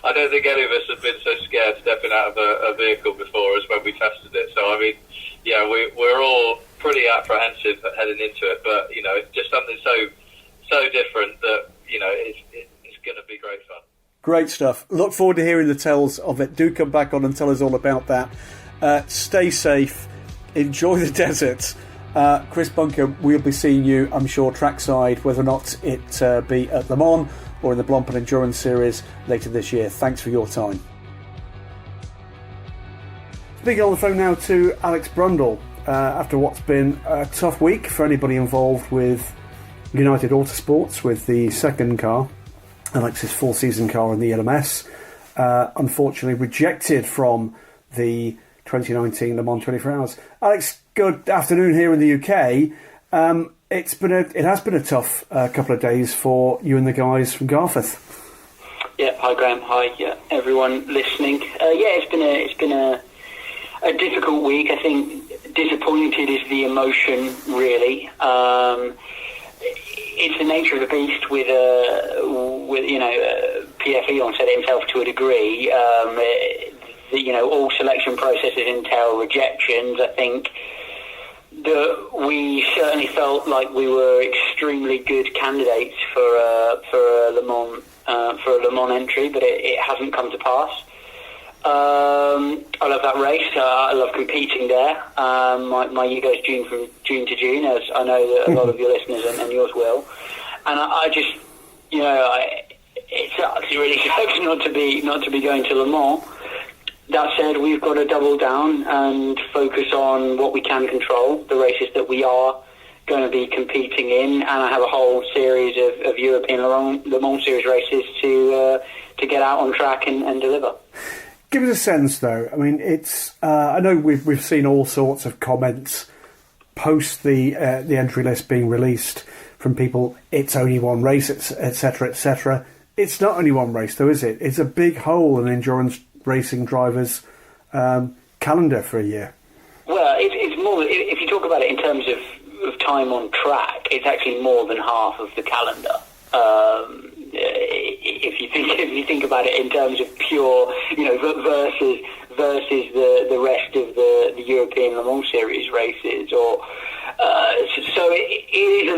I don't think any of us have been so scared stepping out of a vehicle before as when we tested it. So, I mean, yeah, we're all pretty apprehensive heading into it, but, it's just something so different that, it's going to be great fun. Great stuff. Look forward to hearing the tales of it. Do come back on and tell us all about that. Stay safe. Enjoy the desert. Chris Buncombe, we'll be seeing you, I'm sure, trackside, whether or not it be at Le Mans or in the Blancpain Endurance Series later this year. Thanks for your time. Speaking on the phone now to Alex Brundle, after what's been a tough week for anybody involved with United Autosports, with the second car, Alex's full-season car in the LMS, unfortunately rejected from the 2019 Le Mans 24 Hours. Alex, good afternoon here in the UK. It has been a tough couple of days for you and the guys from Garforth. Yeah, hi Graham, hi everyone listening. It's been a difficult week. I think disappointed is the emotion, really. It's the nature of the beast with PFE on said it himself to a degree. All selection processes entail rejections. I think that we certainly felt like we were extremely good candidates for a Le Mans entry, but it hasn't come to pass. I love that race. I love competing there. My ego's from June to June, as I know that a lot of your listeners and yours will. And I just, it sucks. It really sucks not to be going to Le Mans. That said, we've got to double down and focus on what we can control, the races that we are going to be competing in, and I have a whole series of European Le Mans Series races to get out on track and deliver. Give us a sense, though. I mean, it's. I know we've seen all sorts of comments post the entry list being released from people. It's only one race, etc., etc. It's not only one race, though, is it? It's a big hole in endurance racing drivers' calendar for a year. Well, it's more. If you talk about it in terms of time on track, it's actually more than half of the calendar. If you think about it in terms of pure, versus the rest of the European Le Mans Series races, or so it is a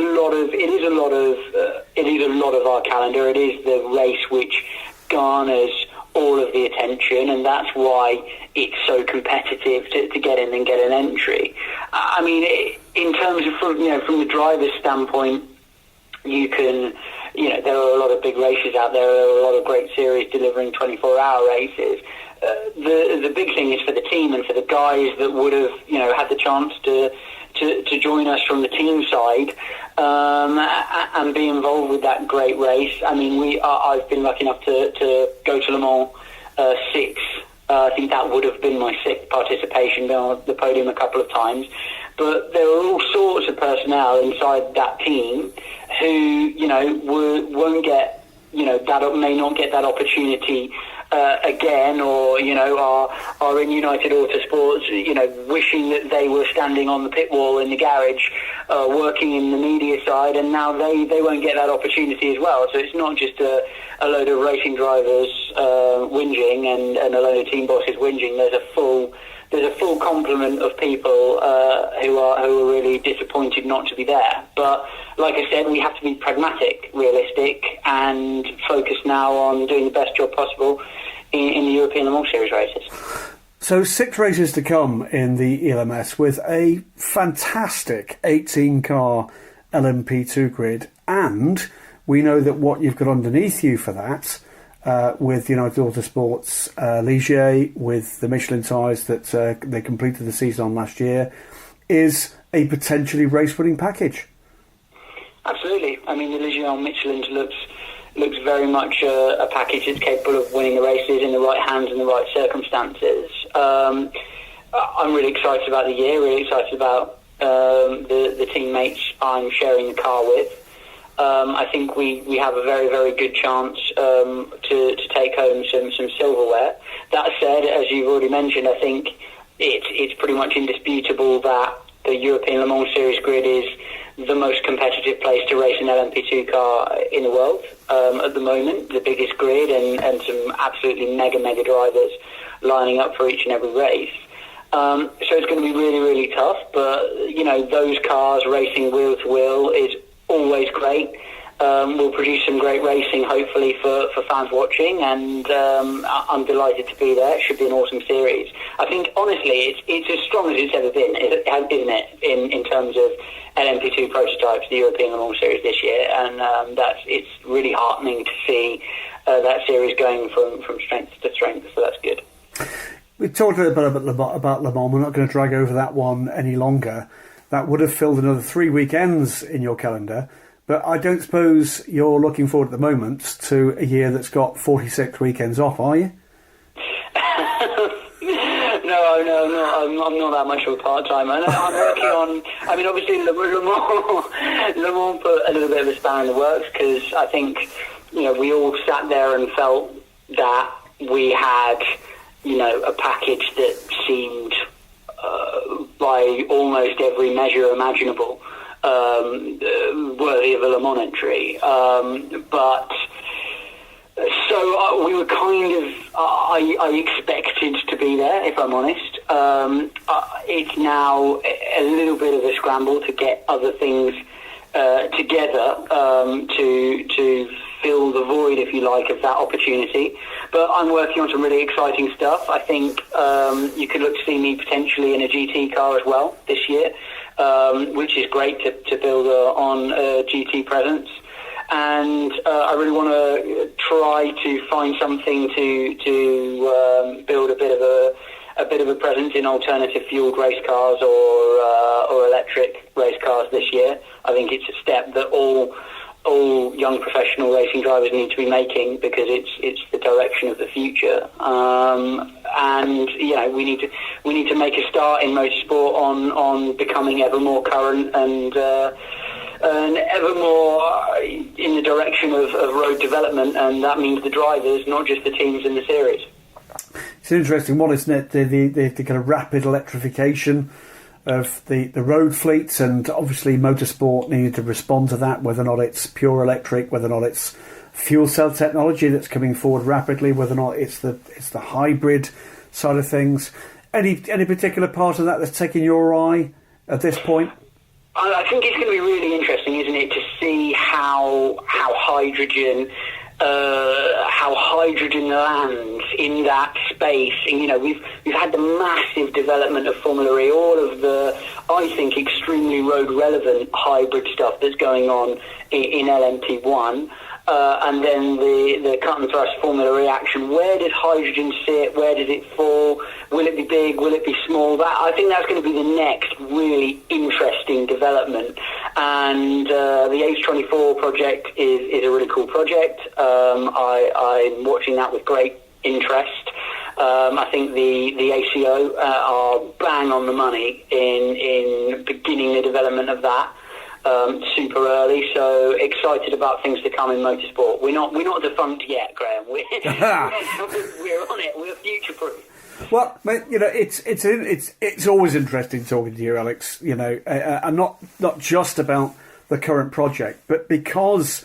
lot of our calendar. It is the race which garners all of the attention, and that's why it's so competitive to get in and get an entry. I mean, in terms of from the driver's standpoint, you can. There are a lot of big races out there. There are a lot of great series delivering 24-hour races. The big thing is for the team and for the guys that would have, had the chance to join us from the team side and be involved with that great race. I mean, I've been lucky enough to go to Le Mans 6. I think that would have been my 6th participation, been on the podium a couple of times. But there are all sorts of personnel inside that team who, won't get, that may not get that opportunity again, or, are in United Autosports, wishing that they were standing on the pit wall in the garage, working in the media side, and now they won't get that opportunity as well. So it's not just a load of racing drivers whinging and a load of team bosses whinging. There's a full complement of people who are really disappointed not to be there. But like I said, we have to be pragmatic, realistic, and focus now on doing the best job possible in the European Le Mans Series races. So 6 races to come in the ELMS with a fantastic 18-car LMP2 grid, and we know that what you've got underneath you for that, with United Autosports Ligier, with the Michelin tyres that they completed the season on last year, is a potentially race-winning package. Absolutely. I mean, the Ligier on Michelin looks very much a package that's capable of winning the races in the right hands and the right circumstances. I'm really excited about the year, really excited about the teammates I'm sharing the car with. I think we have a very, very good chance to take home some silverware. That said, as you've already mentioned, I think it's pretty much indisputable that the European Le Mans Series grid is the most competitive place to race an LMP2 car in the world at the moment. The biggest grid and some absolutely mega drivers lining up for each and every race. So it's going to be really, really tough. But, those cars racing wheel to wheel is always great. We'll produce some great racing, hopefully, for fans watching, and I'm delighted to be there. It should be an awesome series. I think, honestly, it's as strong as it's ever been, isn't it, in terms of LMP2 prototypes, the European Le Mans Series this year, and it's really heartening to see that series going from strength to strength, so that's good. We talked a little bit about Le Mans. We're not going to drag over that one any longer. That would have filled another 3 weekends in your calendar. But I don't suppose you're looking forward at the moment to a year that's got 46 weekends off, are you? No, I'm not that much of a part-timer. I'm working on... I mean, obviously, Le Mans put a little bit of a spanner in the works because I think, we all sat there and felt that we had, a package that seemed, by almost every measure imaginable, worthy of a Le Mans entry. So we were kind of... I expected to be there, if I'm honest. It's now a little bit of a scramble to get other things together to fill the void, if you like, of that opportunity. But I'm working on some really exciting stuff. I think you could look to see me potentially in a GT car as well this year, which is great to build on a GT presence. And I really want to try to find something to build a bit of a presence in alternative fueled race cars or electric race cars this year. I think it's a step that all young professional racing drivers need to be making because it's the direction of the future. And we need to make a start in motorsport on becoming ever more current and ever more in the direction of road development, and that means the drivers, not just the teams in the series. It's an interesting one, isn't it? The kind of rapid electrification of the road fleets, and obviously motorsport needed to respond to that, whether or not it's pure electric, whether or not it's fuel cell technology that's coming forward rapidly, whether or not it's the hybrid side of things. Any particular part of that that's taking your eye at this point? I think it's going to be really interesting, isn't it, to see how hydrogen lands in that space. And, we've had the massive development of Formula E, all of the, I think, extremely road relevant hybrid stuff that's going on in LMP1. And then the cut and thrust Formula E action. Where does hydrogen sit? Where does it fall? Will it be big? Will it be small? I think that's going to be the next really interesting development. And the H24 project is a really cool project. I'm watching that with great interest. I think the ACO are bang on the money in beginning the development of that. Super early, so excited about things to come in motorsport. We're not defunct yet, Graham. We're on it. We're future proof. Well, it's always interesting talking to you, Alex. And not just about the current project, but because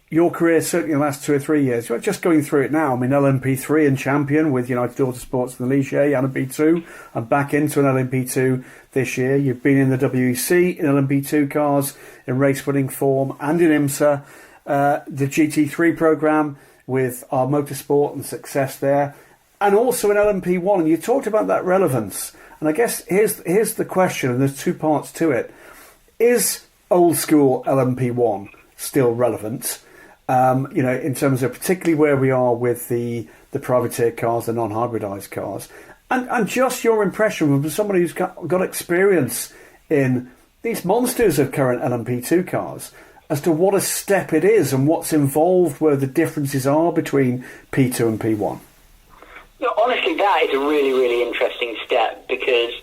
your career, certainly in the last 2 or 3 years, you're just going through it now. I mean, LMP3 and champion with United Autosports and the Ligier, LMP2, and back into an LMP2 this year. You've been in the WEC in LMP2 cars, in race-winning form, and in IMSA. The GT3 programme with our motorsport and success there, and also in LMP1. And you talked about that relevance. And I guess here's the question, and there's 2 parts to it. Is old school LMP1 still relevant? In terms of particularly where we are with the privateer cars, the non-hybridized cars, and just your impression from somebody who's got experience in these monsters of current LMP2 cars as to what a step it is and what's involved, where the differences are between P2 and P1. Honestly, that is a really, really interesting step, because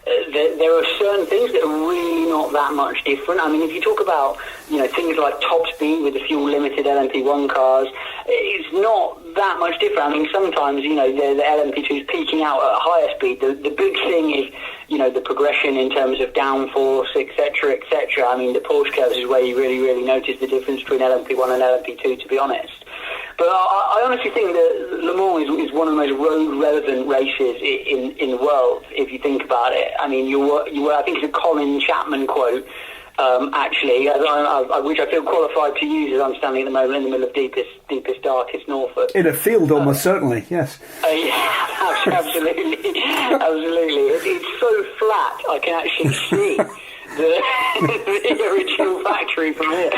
there are certain things that are really not that much different. I mean, if you talk about, things like top speed with the fuel-limited LMP1 cars, it's not that much different. I mean, sometimes, the LMP2 is peaking out at a higher speed. The big thing is, the progression in terms of downforce, etc., etc. I mean, the Porsche curves is where you really, really notice the difference between LMP1 and LMP2, to be honest. But I honestly think that Le Mans is one of the most road-relevant races in the world, if you think about it. I mean, I think it's a Colin Chapman quote, actually, which I feel qualified to use as I'm standing at the moment in the middle of deepest, darkest Norfolk. In a field, almost certainly, yes. Yeah, absolutely. Absolutely. It's so flat, I can actually see the original factory from here.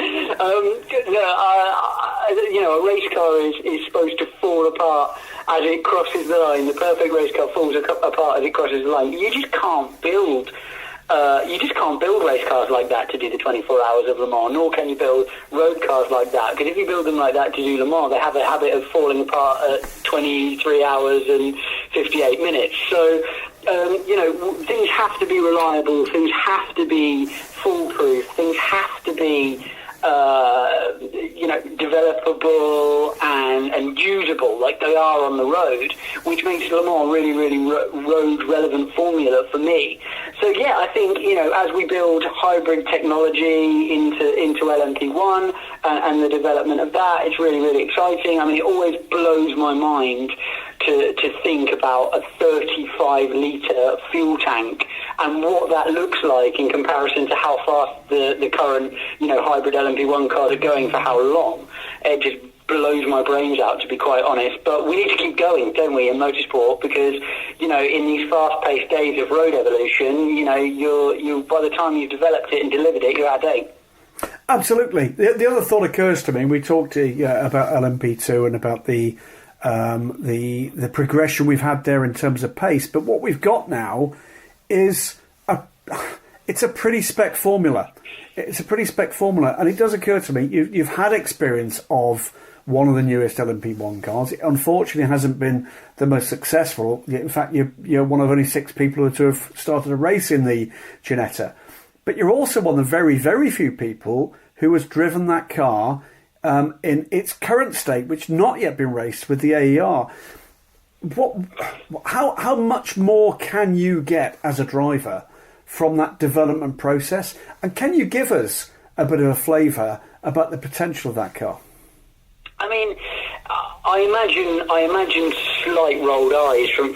A race car is supposed to fall apart as it crosses the line. The perfect race car falls apart as it crosses the line. You just can't build race cars like that to do the 24 hours of Le Mans, nor can you build road cars like that. Because if you build them like that to do Le Mans, they have a habit of falling apart at 23 hours and 58 minutes. So, things have to be reliable, things have to be foolproof, things have to be, developable and usable like they are on the road, which makes Le Mans really, really road-relevant formula for me. So, yeah, I think, as we build hybrid technology into LMP1 and the development of that, it's really, really exciting. I mean, it always blows my mind to think about a 35-litre fuel tank and what that looks like in comparison to how fast the current, hybrid LMP1 cars are going for how long. It just blows my brains out, to be quite honest. But we need to keep going, don't we, in motorsport? Because, in these fast-paced days of road evolution, you by the time you've developed it and delivered it, you're out of date. Absolutely. The other thought occurs to me. We talked about LMP2 and about the progression we've had there in terms of pace, but what we've got now is it's a pretty spec formula. It's a pretty spec formula, and it does occur to me you've had experience of one of the newest LMP1 cars. It unfortunately hasn't been the most successful. In fact, you're one of only 6 people to have started a race in the Ginetta, but you're also one of the very, very few people who has driven that car in its current state, which not yet been raced with the AER. How much more can you get as a driver from that development process, and can you give us a bit of a flavour about the potential of that car? I mean, I imagine slight rolled eyes from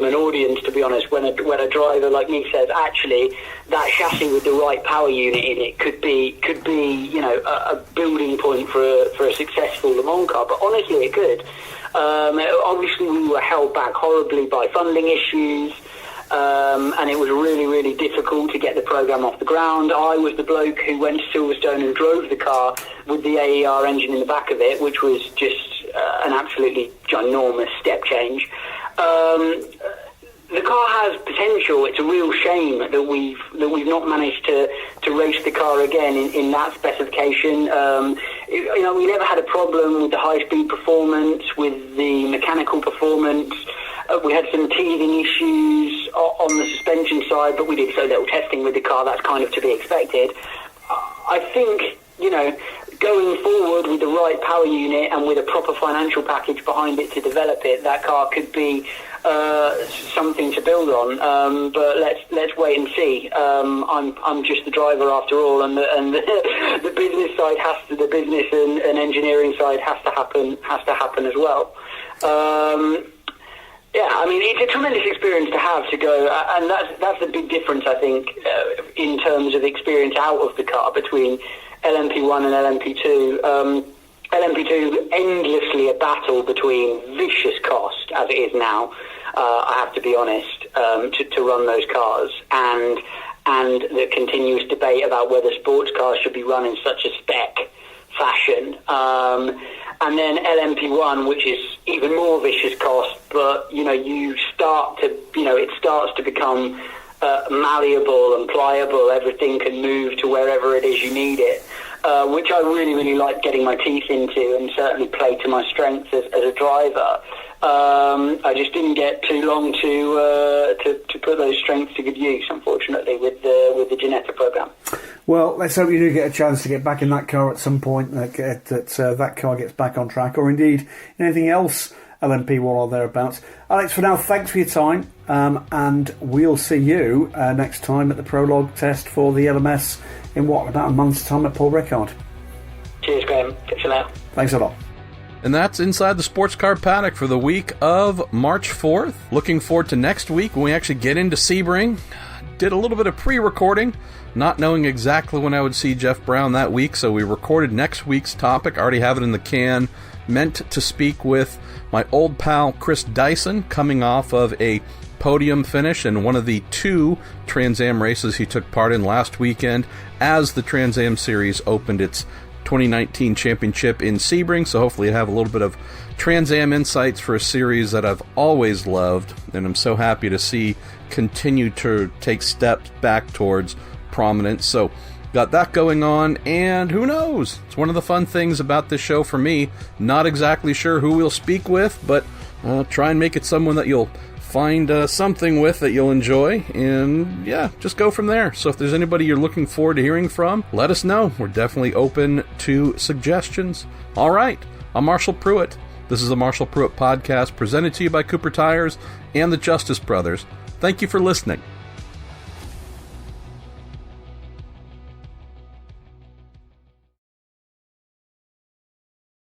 an audience, to be honest, when a driver like me says, actually, that chassis with the right power unit in it could be a building point for a successful Le Mans car. But honestly, it could. Obviously, we were held back horribly by funding issues. And it was really, really difficult to get the program off the ground. I was the bloke who went to Silverstone and drove the car with the AER engine in the back of it, which was just an absolutely ginormous step change. The car has potential. It's a real shame that we've not managed to race the car again in that specification. We never had a problem with the high-speed performance, with the mechanical performance. We had some teething issues on the suspension side, but we did so little testing with the car. That's kind of to be expected. I think, going forward with the right power unit and with a proper financial package behind it to develop it, that car could be something to build on. But let's wait and see. I'm just the driver after all, and the business side the business and engineering side has to happen as well. Yeah, I mean, it's a tremendous experience to have to go, and that's the big difference, I think, in terms of experience out of the car between LMP1 and LMP2. LMP2 endlessly a battle between vicious cost, as it is now, I have to be honest, to run those cars, and the continuous debate about whether sports cars should be run in such a spec fashion. And then LMP1, which is even more vicious cost, but it starts to become malleable and pliable. Everything can move to wherever it is you need it, which I really, really like getting my teeth into, and certainly play to my strengths as a driver. I just didn't get too long to put those strengths to good use, unfortunately, with the Ginetta program. Well, let's hope you do get a chance to get back in that car at some point, that car gets back on track, or indeed anything else LMP1 or thereabouts. Alex, for now, thanks for your time, and we'll see you next time at the prologue test for the LMS in about a month's time at Paul Ricard. Cheers, Graham. Catch you later. Thanks a lot. And that's Inside the Sports Car Paddock for the week of March 4th. Looking forward to next week when we actually get into Sebring. Did a little bit of pre-recording, not knowing exactly when I would see Jeff Braun that week, so we recorded next week's topic. I already have it in the can. Meant to speak with my old pal Chris Dyson, coming off of a podium finish in one of the 2 Trans Am races he took part in last weekend as the Trans Am Series opened its 2019 championship in Sebring, so hopefully I have a little bit of Trans Am insights for a series that I've always loved, and I'm so happy to see continue to take steps back towards prominence. So got that going on, and who knows? It's one of the fun things about this show for me. Not exactly sure who we'll speak with, but try and make it someone that you'll find something with that you'll enjoy, and yeah, just go from there. So if there's anybody you're looking forward to hearing from, let us know. We're definitely open to suggestions. All right, I'm Marshall Pruett. This is the Marshall Pruett Podcast, presented to you by Cooper Tires and the Justice Brothers. Thank you for listening.